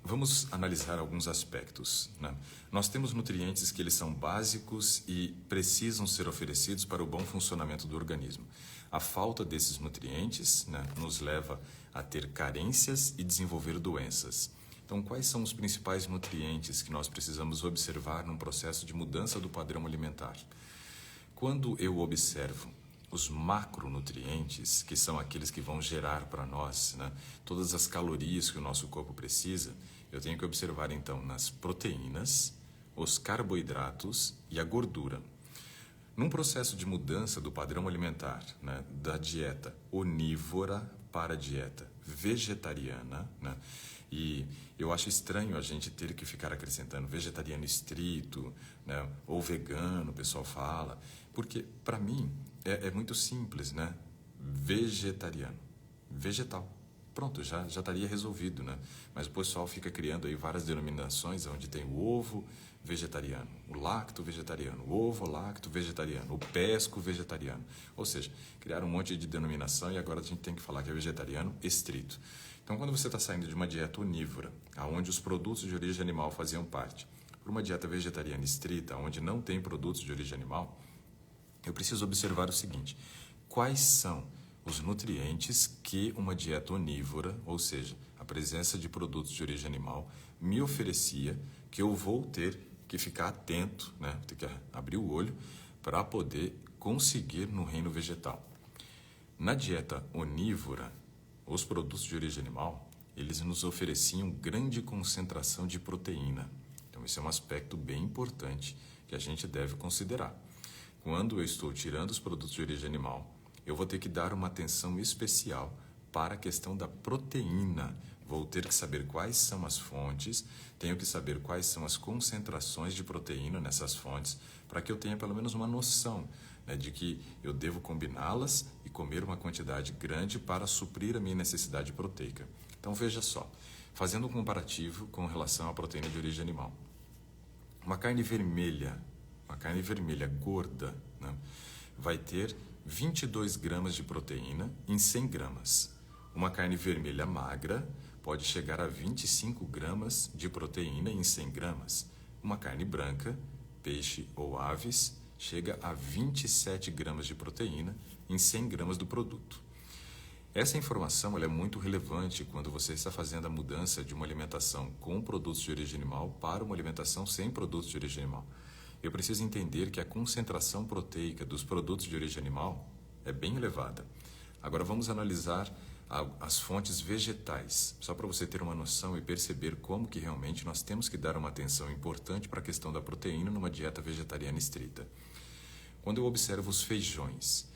Vamos analisar alguns aspectos, né? Nós temos nutrientes que eles são básicos e precisam ser oferecidos para o bom funcionamento do organismo. A falta desses nutrientes, né, nos leva a ter carências e desenvolver doenças. Então, quais são os principais nutrientes que nós precisamos observar num processo de mudança do padrão alimentar? Quando eu observo os macronutrientes, que são aqueles que vão gerar para nós, né, todas as calorias que o nosso corpo precisa, eu tenho que observar então nas proteínas, os carboidratos e a gordura. Num processo de mudança do padrão alimentar, né, da dieta onívora para a dieta vegetariana, né, e eu acho estranho a gente ter que ficar acrescentando vegetariano estrito, né, ou vegano, o pessoal fala, porque para mim é muito simples, né? Vegetariano, vegetal. Pronto, já estaria resolvido, né? Mas o pessoal fica criando aí várias denominações, onde tem o ovo vegetariano, o lacto vegetariano, o ovo-lacto vegetariano, o pesco vegetariano. Ou seja, criaram um monte de denominação e agora a gente tem que falar que é vegetariano estrito. Então, quando você está saindo de uma dieta onívora, onde os produtos de origem animal faziam parte, para uma dieta vegetariana estrita, onde não tem produtos de origem animal, eu preciso observar o seguinte: quais são os nutrientes que uma dieta onívora, ou seja, a presença de produtos de origem animal, me oferecia, que eu vou ter que ficar atento, né? Ter que abrir o olho para poder conseguir no reino vegetal. Na dieta onívora, os produtos de origem animal, eles nos ofereciam grande concentração de proteína. Então, esse é um aspecto bem importante que a gente deve considerar. Quando eu estou tirando os produtos de origem animal, eu vou ter que dar uma atenção especial para a questão da proteína. Vou ter que saber quais são as fontes, tenho que saber quais são as concentrações de proteína nessas fontes, para que eu tenha pelo menos uma noção, né, de que eu devo combiná-las e comer uma quantidade grande para suprir a minha necessidade proteica. Então, veja só, fazendo um comparativo com relação à proteína de origem animal. Uma carne vermelha gorda, né, vai ter 22 gramas de proteína em 100 gramas. Uma carne vermelha magra pode chegar a 25 gramas de proteína em 100 gramas. Uma carne branca, peixe ou aves, chega a 27 gramas de proteína em 100 gramas do produto. Essa informação ela é muito relevante quando você está fazendo a mudança de uma alimentação com produtos de origem animal para uma alimentação sem produtos de origem animal. Eu preciso entender que a concentração proteica dos produtos de origem animal é bem elevada. Agora vamos analisar as fontes vegetais, só para você ter uma noção e perceber como que realmente nós temos que dar uma atenção importante para a questão da proteína numa dieta vegetariana estrita. Quando eu observo os feijões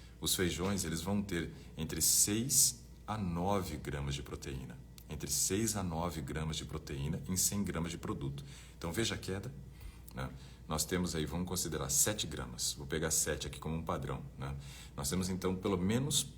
eles vão ter entre 6 a 9 gramas de proteína. Entre 6 a 9 gramas de proteína em 100 gramas de produto. Então veja a queda, né? Nós temos aí, vamos considerar 7 gramas. Vou pegar 7 aqui como um padrão, né? Nós temos então pelo menos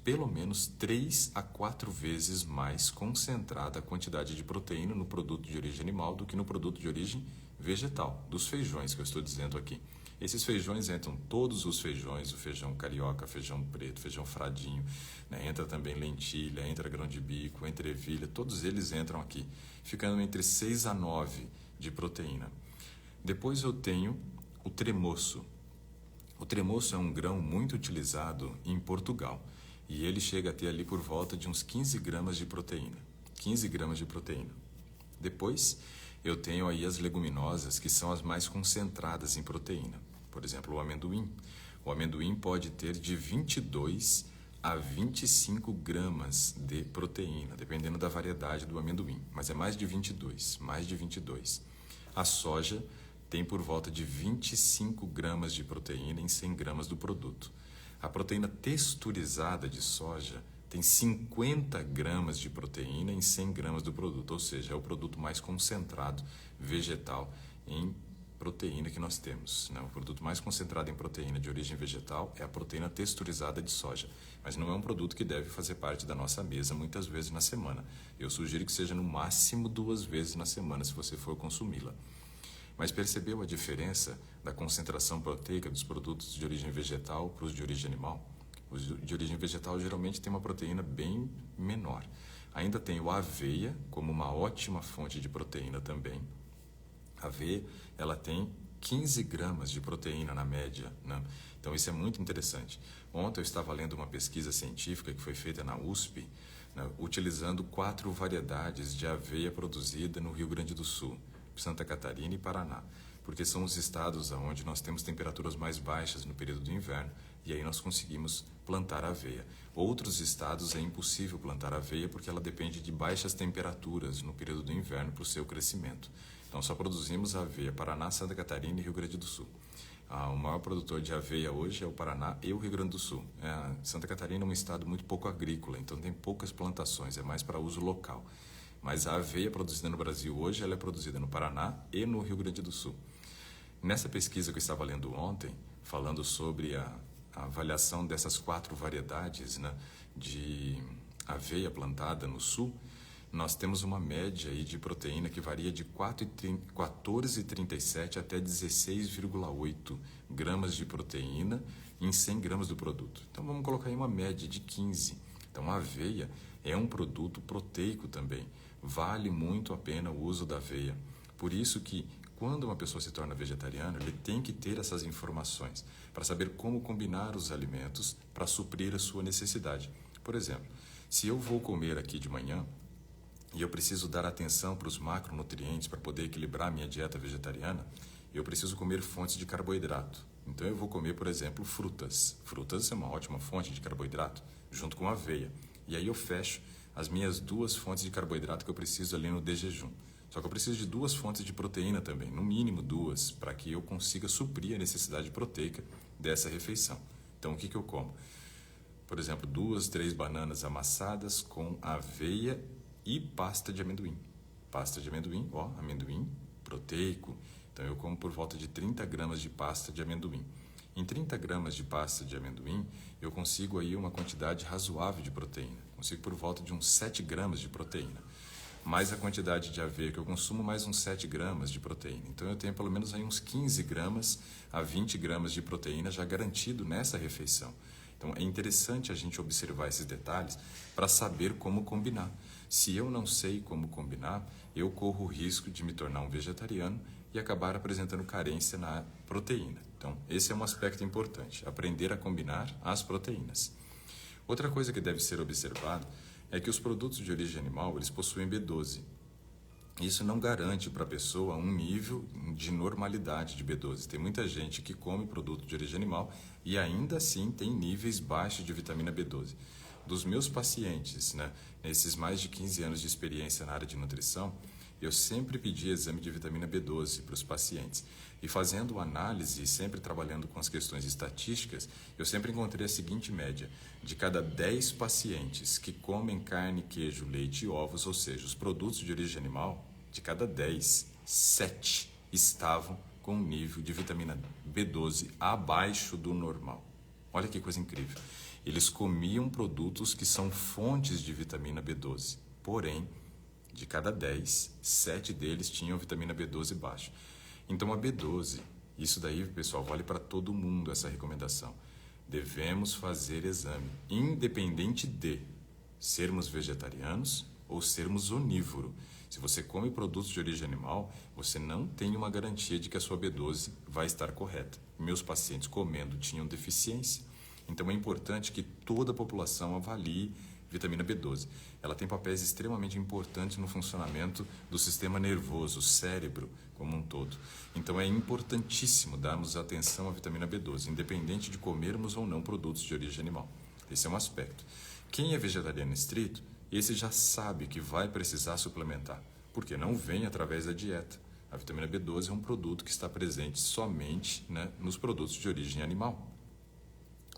3 a 4 vezes mais concentrada a quantidade de proteína no produto de origem animal do que no produto de origem vegetal, dos feijões que eu estou dizendo aqui. Esses feijões entram todos os feijões, o feijão carioca, feijão preto, feijão fradinho, né? Entra também lentilha, entra grão de bico, entra ervilha, todos eles entram aqui, ficando entre 6 a 9 de proteína. Depois eu tenho o tremoço. O tremoço é um grão muito utilizado em Portugal e ele chega a ter ali por volta de uns 15 gramas de proteína. 15 gramas de proteína. Depois eu tenho aí as leguminosas, que são as mais concentradas em proteína. Por exemplo, o amendoim. O amendoim pode ter de 22 a 25 gramas de proteína, dependendo da variedade do amendoim, mas é mais de 22, mais de 22. A soja tem por volta de 25 gramas de proteína em 100 gramas do produto. A proteína texturizada de soja tem 50 gramas de proteína em 100 gramas do produto, ou seja, é o produto mais concentrado vegetal em proteína que nós temos, né? O produto mais concentrado em proteína de origem vegetal é a proteína texturizada de soja, mas não é um produto que deve fazer parte da nossa mesa muitas vezes na semana. Eu sugiro que seja no máximo 2 vezes na semana se você for consumi-la. Mas percebeu a diferença da concentração proteica dos produtos de origem vegetal para os de origem animal? Os de origem vegetal geralmente têm uma proteína bem menor. Ainda tem a aveia como uma ótima fonte de proteína também. A aveia, ela tem 15 gramas de proteína na média, né? Então isso é muito interessante. Ontem eu estava lendo uma pesquisa científica que foi feita na USP, né, utilizando 4 variedades de aveia produzida no Rio Grande do Sul, Santa Catarina e Paraná, porque são os estados onde nós temos temperaturas mais baixas no período do inverno e aí nós conseguimos plantar aveia. Outros estados é impossível plantar aveia porque ela depende de baixas temperaturas no período do inverno para o seu crescimento. Então só produzimos aveia Paraná, Santa Catarina e Rio Grande do Sul. O maior produtor de aveia hoje é o Paraná e o Rio Grande do Sul. Santa Catarina é um estado muito pouco agrícola, então tem poucas plantações, é mais para uso local. Mas a aveia produzida no Brasil hoje, ela é produzida no Paraná e no Rio Grande do Sul. Nessa pesquisa que eu estava lendo ontem, falando sobre a avaliação dessas 4 variedades, né, de aveia plantada no Sul, nós temos uma média aí de proteína que varia de 14,37 até 16,8 gramas de proteína em 100 gramas do produto. Então vamos colocar aí uma média de 15. Então a aveia é um produto proteico também. Vale muito a pena o uso da aveia. Por isso que quando uma pessoa se torna vegetariana, ele tem que ter essas informações para saber como combinar os alimentos para suprir a sua necessidade. Por exemplo, se eu vou comer aqui de manhã e eu preciso dar atenção para os macronutrientes para poder equilibrar a minha dieta vegetariana, eu preciso comer fontes de carboidrato. Então eu vou comer, por exemplo, frutas. Frutas é uma ótima fonte de carboidrato, junto com aveia. E aí eu fecho as minhas 2 fontes de carboidrato que eu preciso ali no de jejum. Só que eu preciso de 2 fontes de proteína também, no mínimo 2, para que eu consiga suprir a necessidade proteica dessa refeição. Então o que eu como? Por exemplo, 2, 3 bananas amassadas com aveia e pasta de amendoim. Pasta de amendoim, amendoim proteico. Então eu como por volta de 30 gramas de pasta de amendoim. Em 30 gramas de pasta de amendoim, eu consigo aí uma quantidade razoável de proteína. Consigo por volta de uns 7 gramas de proteína. Mais a quantidade de aveia que eu consumo, mais uns 7 gramas de proteína. Então eu tenho pelo menos aí uns 15 gramas a 20 gramas de proteína já garantido nessa refeição. Então é interessante a gente observar esses detalhes para saber como combinar. Se eu não sei como combinar, eu corro o risco de me tornar um vegetariano e acabar apresentando carência na proteína. Então esse é um aspecto importante, aprender a combinar as proteínas. Outra coisa que deve ser observada é que os produtos de origem animal, eles possuem B12. Isso não garante para a pessoa um nível de normalidade de B12. Tem muita gente que come produto de origem animal e ainda assim tem níveis baixos de vitamina B12. Dos meus pacientes, nesses mais de 15 anos de experiência na área de nutrição, eu sempre pedi exame de vitamina B12 para os pacientes. E fazendo análise, sempre trabalhando com as questões estatísticas, eu sempre encontrei a seguinte média: de cada 10 pacientes que comem carne, queijo, leite e ovos, ou seja, os produtos de origem animal, de cada 10, 7 estavam com um nível de vitamina B12 abaixo do normal. Olha que coisa incrível. Eles comiam produtos que são fontes de vitamina B12, porém, de cada 10, 7 deles tinham vitamina B12 baixa. Então a B12, isso daí, pessoal, vale para todo mundo essa recomendação. Devemos fazer exame, independente de sermos vegetarianos ou sermos onívoro. Se você come produtos de origem animal, você não tem uma garantia de que a sua B12 vai estar correta. Meus pacientes comendo tinham deficiência. Então é importante que toda a população avalie vitamina B12. Ela tem papéis extremamente importantes no funcionamento do sistema nervoso, cérebro como um todo. Então é importantíssimo darmos atenção à vitamina B12, independente de comermos ou não produtos de origem animal. Esse é um aspecto. Quem é vegetariano estrito, esse já sabe que vai precisar suplementar, porque não vem através da dieta. A vitamina B12 é um produto que está presente somente nos produtos de origem animal.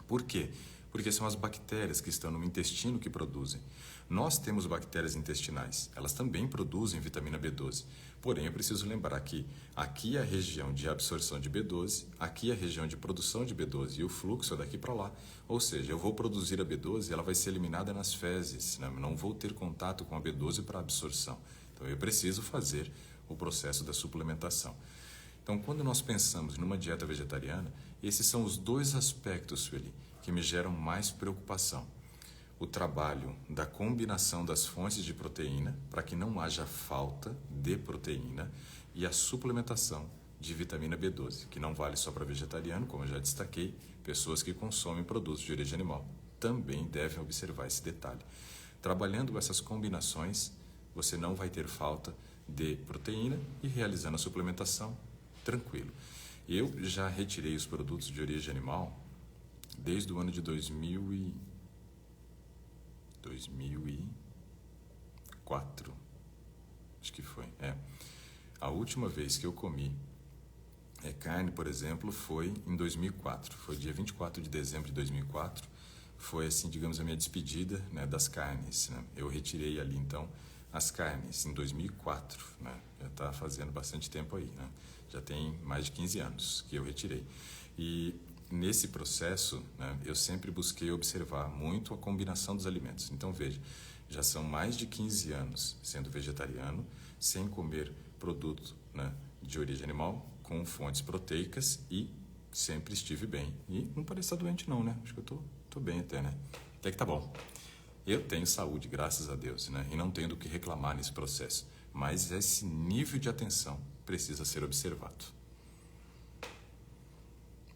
Por quê? Porque são as bactérias que estão no intestino que produzem. Nós temos bactérias intestinais, elas também produzem vitamina B12. Porém, eu preciso lembrar que aqui é a região de absorção de B12, aqui é a região de produção de B12 e o fluxo é daqui para lá. Ou seja, eu vou produzir a B12 e ela vai ser eliminada nas fezes, não vou ter contato com a B12 para absorção. Então, eu preciso fazer o processo da suplementação. Então, quando nós pensamos numa dieta vegetariana, esses são os 2 aspectos, Sueli, que me geram mais preocupação. O trabalho da combinação das fontes de proteína, para que não haja falta de proteína, e a suplementação de vitamina B12, que não vale só para vegetariano, como eu já destaquei, pessoas que consomem produtos de origem animal também devem observar esse detalhe. Trabalhando essas combinações, você não vai ter falta de proteína e realizando a suplementação, tranquilo. Eu já retirei os produtos de origem animal desde o ano de 2004, acho que foi. A última vez que eu comi carne, por exemplo, foi em 2004. Foi dia 24 de dezembro de 2004. Foi, assim, digamos, a minha despedida, das carnes. Eu retirei ali, então, as carnes em 2004. Já está fazendo bastante tempo aí. Já tem mais de 15 anos que eu retirei. E nesse processo, né, eu sempre busquei observar muito a combinação dos alimentos. Então, veja, já são mais de 15 anos sendo vegetariano, sem comer produto, né, de origem animal, com fontes proteicas e sempre estive bem. E não parece estar doente não, né? Acho que eu tô bem até, né? Até que tá bom. Eu tenho saúde, graças a Deus, né? E não tenho do que reclamar nesse processo. Mas esse nível de atenção precisa ser observado.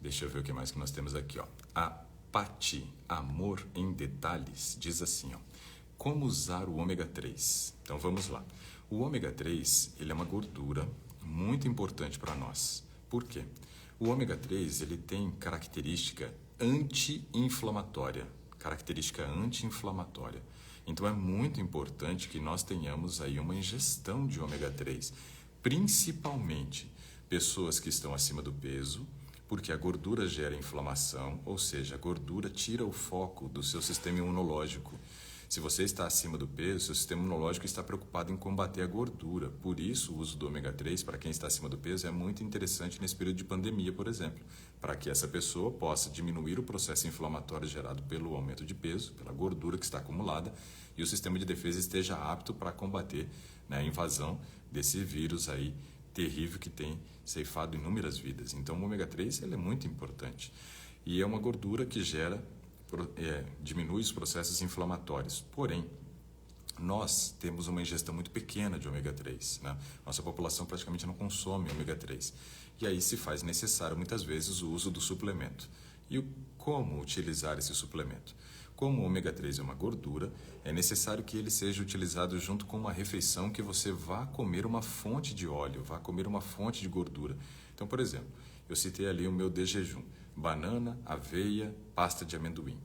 Deixa eu ver o que mais que nós temos aqui, ó. A Pati, Amor em Detalhes, diz assim, ó. Como usar o ômega 3? Então vamos lá. O ômega 3, ele é uma gordura muito importante para nós. Por quê? O ômega 3, ele tem característica anti-inflamatória. Então é muito importante que nós tenhamos aí uma ingestão de ômega 3, principalmente pessoas que estão acima do peso, porque a gordura gera inflamação, ou seja, a gordura tira o foco do seu sistema imunológico. Se você está acima do peso, seu sistema imunológico está preocupado em combater a gordura. Por isso, o uso do ômega 3 para quem está acima do peso é muito interessante nesse período de pandemia, por exemplo, para que essa pessoa possa diminuir o processo inflamatório gerado pelo aumento de peso, pela gordura que está acumulada, e o sistema de defesa esteja apto para combater, né, a invasão desse vírus aí terrível que tem ceifado inúmeras vidas. Então, o ômega 3 ele é muito importante. E é uma gordura que diminui os processos inflamatórios. Porém, nós temos uma ingestão muito pequena de ômega 3. Né? Nossa população praticamente não consome ômega 3. E aí se faz necessário, muitas vezes, o uso do suplemento. E como utilizar esse suplemento? Como o ômega 3 é uma gordura, é necessário que ele seja utilizado junto com uma refeição que você vá comer uma fonte de óleo, vá comer uma fonte de gordura. Então, por exemplo, eu citei ali o meu de jejum: banana, aveia, pasta de amendoim.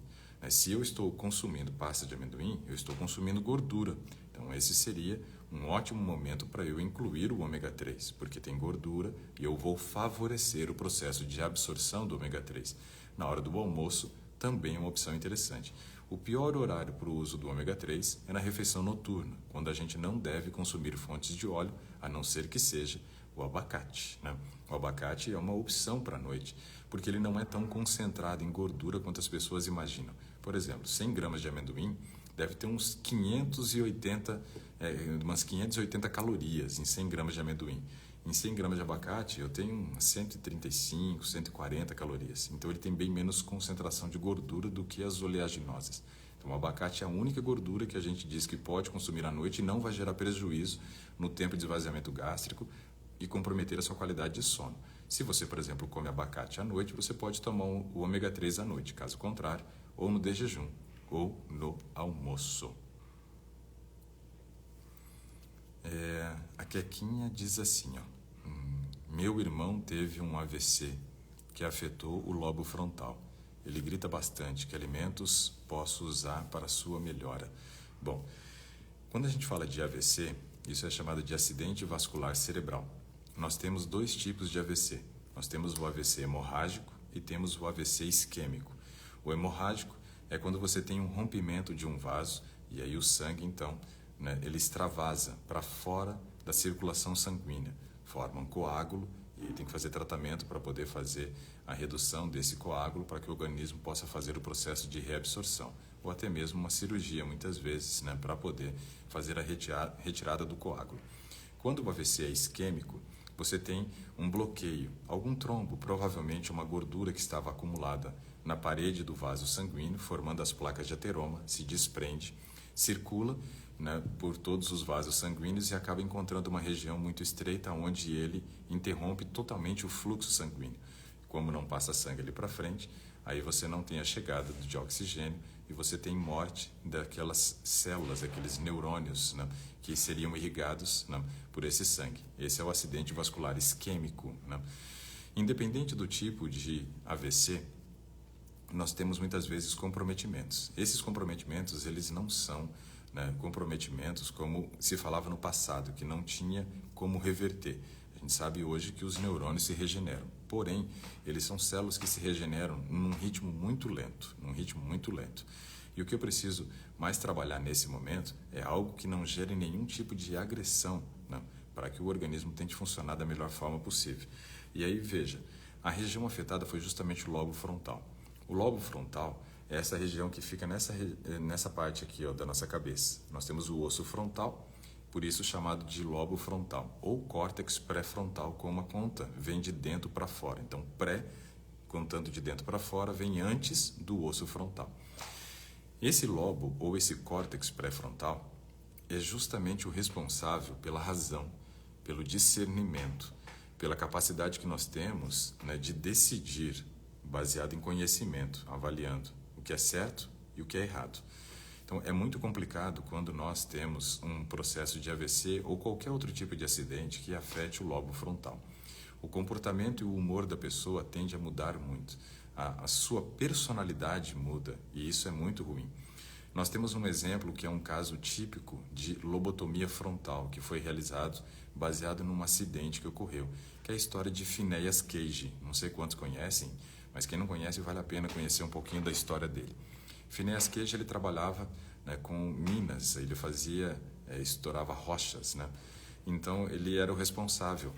Se eu estou consumindo pasta de amendoim, eu estou consumindo gordura. Então, esse seria um ótimo momento para eu incluir o ômega 3, porque tem gordura e eu vou favorecer o processo de absorção do ômega 3. Na hora do almoço, também é uma opção interessante. O pior horário para o uso do ômega 3 é na refeição noturna, quando a gente não deve consumir fontes de óleo, a não ser que seja o abacate. Né? O abacate é uma opção para a noite, porque ele não é tão concentrado em gordura quanto as pessoas imaginam. Por exemplo, 100 gramas de amendoim deve ter umas 580 calorias em 100 gramas de amendoim. Em 100 gramas de abacate, eu tenho 135, 140 calorias. Então, ele tem bem menos concentração de gordura do que as oleaginosas. Então, o abacate é a única gordura que a gente diz que pode consumir à noite e não vai gerar prejuízo no tempo de esvaziamento gástrico e comprometer a sua qualidade de sono. Se você, por exemplo, come abacate à noite, você pode tomar o ômega 3 à noite. Caso contrário, ou no de jejum, ou no almoço. A Quequinha diz assim, ó. Meu irmão teve um AVC que afetou o lobo frontal. Ele grita bastante. Que alimentos posso usar para sua melhora? Bom, quando a gente fala de AVC, isso é chamado de acidente vascular cerebral. Nós temos dois tipos de AVC. Nós temos o AVC hemorrágico e temos o AVC isquêmico. O hemorrágico é quando você tem um rompimento de um vaso e aí o sangue, então, né, ele extravasa para fora da circulação sanguínea, forma um coágulo e tem que fazer tratamento para poder fazer a redução desse coágulo para que o organismo possa fazer o processo de reabsorção, ou até mesmo uma cirurgia, muitas vezes, né, para poder fazer a retirada do coágulo. Quando o AVC é isquêmico, você tem um bloqueio, algum trombo, provavelmente uma gordura que estava acumulada na parede do vaso sanguíneo, formando as placas de ateroma, se desprende, circula, né, por todos os vasos sanguíneos e acaba encontrando uma região muito estreita onde ele interrompe totalmente o fluxo sanguíneo. Como não passa sangue ali para frente, aí você não tem a chegada de oxigênio e você tem morte daquelas células, aqueles neurônios, né, que seriam irrigados, né, por esse sangue. Esse é o acidente vascular isquêmico. Né? Independente do tipo de AVC, nós temos muitas vezes comprometimentos. Esses comprometimentos, eles não são, né, comprometimentos como se falava no passado, que não tinha como reverter. A gente sabe hoje que os neurônios se regeneram, porém, eles são células que se regeneram num ritmo muito lento, E o que eu preciso mais trabalhar nesse momento é algo que não gere nenhum tipo de agressão, né, para que o organismo tente funcionar da melhor forma possível. E aí, veja, A região afetada foi justamente o lobo frontal. O lobo frontal é essa região que fica nessa parte aqui, ó, da nossa cabeça. Nós temos o osso frontal, por isso chamado de lobo frontal, ou córtex pré-frontal, como a conta, vem de dentro para fora. Então, pré, contando de dentro para fora, vem antes do osso frontal. Esse lobo, ou esse córtex pré-frontal, é justamente o responsável pela razão, pelo discernimento, pela capacidade que nós temos, né, de decidir, baseado em conhecimento, avaliando o que é certo e o que é errado. Então, é muito complicado quando nós temos um processo de AVC ou qualquer outro tipo de acidente que afete o lobo frontal. O comportamento e o humor da pessoa tende a mudar muito. A sua personalidade muda e isso é muito ruim. Nós temos um exemplo que é um caso típico de lobotomia frontal, que foi realizado baseado num acidente que ocorreu, que é a história de Phineas Cage. Não sei quantos conhecem, mas quem não conhece vale a pena conhecer um pouquinho da história dele. Phineas Cage, ele trabalhava, né, com minas, ele estourava rochas, né? Então ele era o responsável.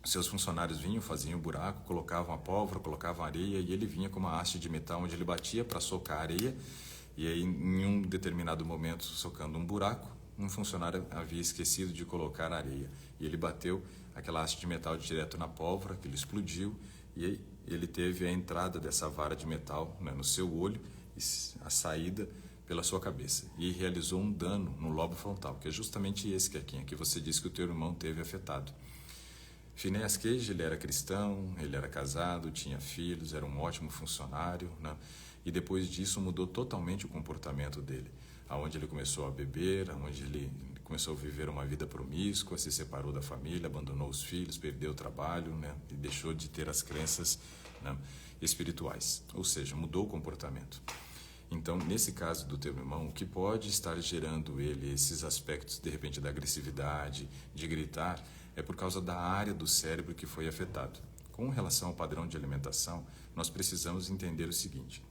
Seus funcionários vinham, faziam um buraco, colocavam a pólvora, colocavam areia e ele vinha com uma haste de metal onde ele batia para socar a areia. E aí, em um determinado momento, socando um buraco, um funcionário havia esquecido de colocar areia. E ele bateu aquela haste de metal direto na pólvora, que ele explodiu, e aí ele teve a entrada dessa vara de metal, né, no seu olho e a saída pela sua cabeça. E realizou um dano no lobo frontal, que é justamente esse que você disse que o teu irmão teve afetado. Phineas Cage, ele era cristão, ele era casado, tinha filhos, era um ótimo funcionário, né? E depois disso mudou totalmente o comportamento dele, aonde ele começou a beber, aonde ele começou a viver uma vida promíscua, se separou da família, abandonou os filhos, perdeu o trabalho, né? E deixou de ter as crenças, né, espirituais, ou seja, mudou o comportamento. Então, nesse caso do teu irmão, o que pode estar gerando ele esses aspectos, de repente, da agressividade, de gritar, é por causa da área do cérebro que foi afetado. Com relação ao padrão de alimentação, nós precisamos entender o seguinte: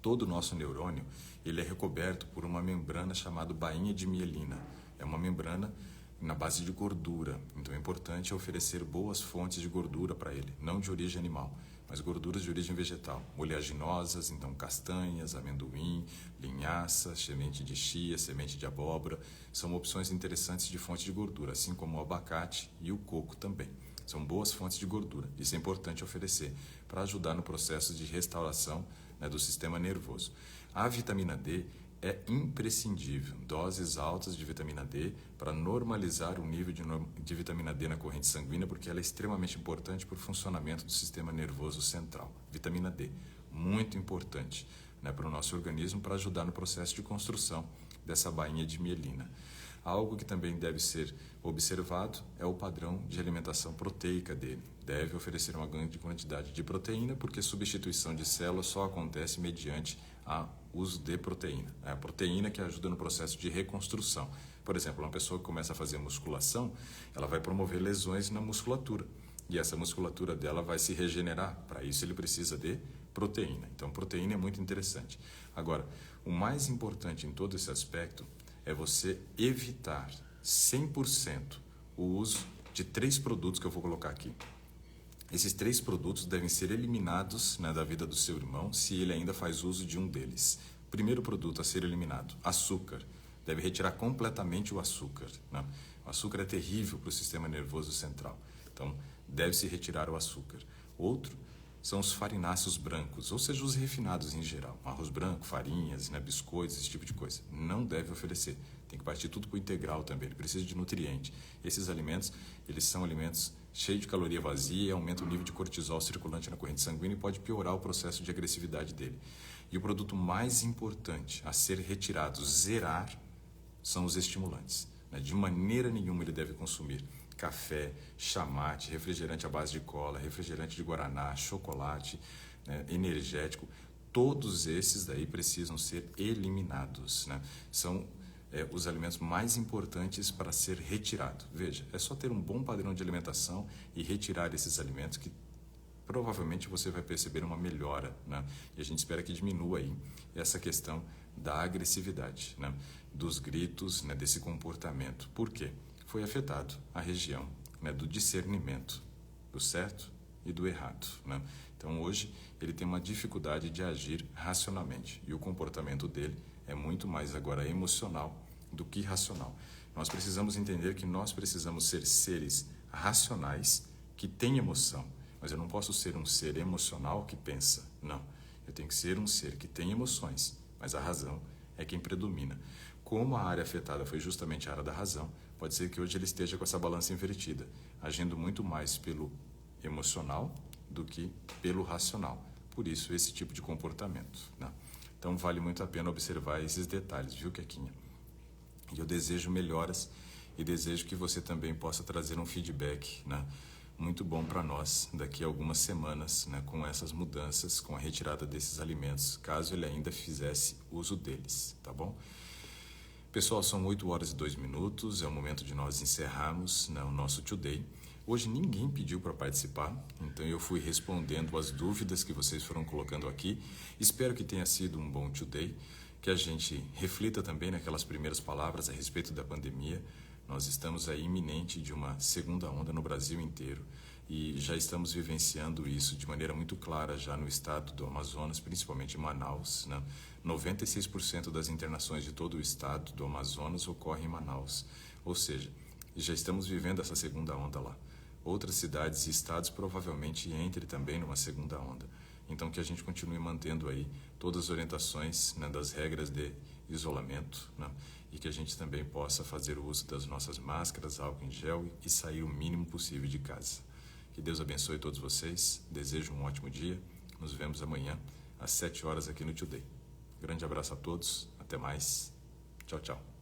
todo o nosso neurônio, ele é recoberto por uma membrana chamada bainha de mielina. É uma membrana na base de gordura, então é importante oferecer boas fontes de gordura para ele, não de origem animal, mas gorduras de origem vegetal, oleaginosas, então castanhas, amendoim, linhaça, semente de chia, semente de abóbora, são opções interessantes de fonte de gordura, assim como o abacate e o coco também. São boas fontes de gordura, isso é importante oferecer para ajudar no processo de restauração, né, do sistema nervoso. A vitamina D é imprescindível, doses altas de vitamina D para normalizar o nível de vitamina D na corrente sanguínea, porque ela é extremamente importante para o funcionamento do sistema nervoso central. Vitamina D, muito importante, né, para o nosso organismo, para ajudar no processo de construção dessa bainha de mielina. Algo que também deve ser observado é o padrão de alimentação proteica dele. Deve oferecer uma grande quantidade de proteína, porque substituição de células só acontece mediante o uso de proteína. É a proteína que ajuda no processo de reconstrução. Por exemplo, uma pessoa que começa a fazer musculação, ela vai promover lesões na musculatura. E essa musculatura dela vai se regenerar. Para isso, ele precisa de proteína. Então, proteína é muito interessante. Agora, o mais importante em todo esse aspecto é você evitar 100% o uso de 3 produtos que eu vou colocar aqui. Esses 3 produtos devem ser eliminados, né, da vida do seu irmão, se ele ainda faz uso de um deles. Primeiro produto a ser eliminado, açúcar. Deve retirar completamente o açúcar, né? O açúcar é terrível para o sistema nervoso central. Então, deve-se retirar o açúcar. Outro são os farináceos brancos, ou seja, os refinados em geral. Arroz branco, farinhas, né, biscoitos, esse tipo de coisa. Não deve oferecer. Tem que partir tudo para o integral também. Ele precisa de nutriente. Esses alimentos, eles são alimentos cheios de caloria vazia, aumenta o nível de cortisol circulante na corrente sanguínea e pode piorar o processo de agressividade dele. E o produto mais importante a ser retirado, zerar, são os estimulantes. De maneira nenhuma ele deve consumir café, chamate, refrigerante à base de cola, refrigerante de guaraná, chocolate, né, energético. Todos esses daí precisam ser eliminados, né? São os alimentos mais importantes para ser retirado. Veja, é só ter um bom padrão de alimentação e retirar esses alimentos que provavelmente você vai perceber uma melhora, né? E a gente espera que diminua aí essa questão da agressividade, né? Dos gritos, né? Desse comportamento. Por quê? Foi afetado a região, né, do discernimento, do certo e do errado, né? Então hoje ele tem uma dificuldade de agir racionalmente e o comportamento dele é muito mais agora emocional do que racional. Nós precisamos entender que nós precisamos ser seres racionais que têm emoção, mas eu não posso ser um ser emocional que pensa, não. Eu tenho que ser um ser que tem emoções, mas a razão é quem predomina. Como a área afetada foi justamente a área da razão, pode ser que hoje ele esteja com essa balança invertida, agindo muito mais pelo emocional do que pelo racional. Por isso, esse tipo de comportamento, né? Então, vale muito a pena observar esses detalhes, viu, Quequinha? E eu desejo melhoras e desejo que você também possa trazer um feedback, né, muito bom para nós daqui a algumas semanas, né, com essas mudanças, com a retirada desses alimentos, caso ele ainda fizesse uso deles, tá bom? Pessoal, são 8 horas e 2 minutos, é o momento de nós encerrarmos, né, o nosso Today. Hoje ninguém pediu para participar, então eu fui respondendo as dúvidas que vocês foram colocando aqui. Espero que tenha sido um bom Today, que a gente reflita também naquelas primeiras palavras a respeito da pandemia. Nós estamos aí iminente de uma segunda onda no Brasil inteiro e já estamos vivenciando isso de maneira muito clara já no estado do Amazonas, principalmente em Manaus, né? 96% das internações de todo o estado do Amazonas ocorrem em Manaus, ou seja, já estamos vivendo essa segunda onda lá. Outras cidades e estados provavelmente entrem também numa segunda onda. Então que a gente continue mantendo aí todas as orientações, né, das regras de isolamento, né, e que a gente também possa fazer o uso das nossas máscaras, álcool em gel e sair o mínimo possível de casa. Que Deus abençoe todos vocês, desejo um ótimo dia, nos vemos amanhã às 7 horas aqui no Today. Grande abraço a todos, até mais, tchau, tchau.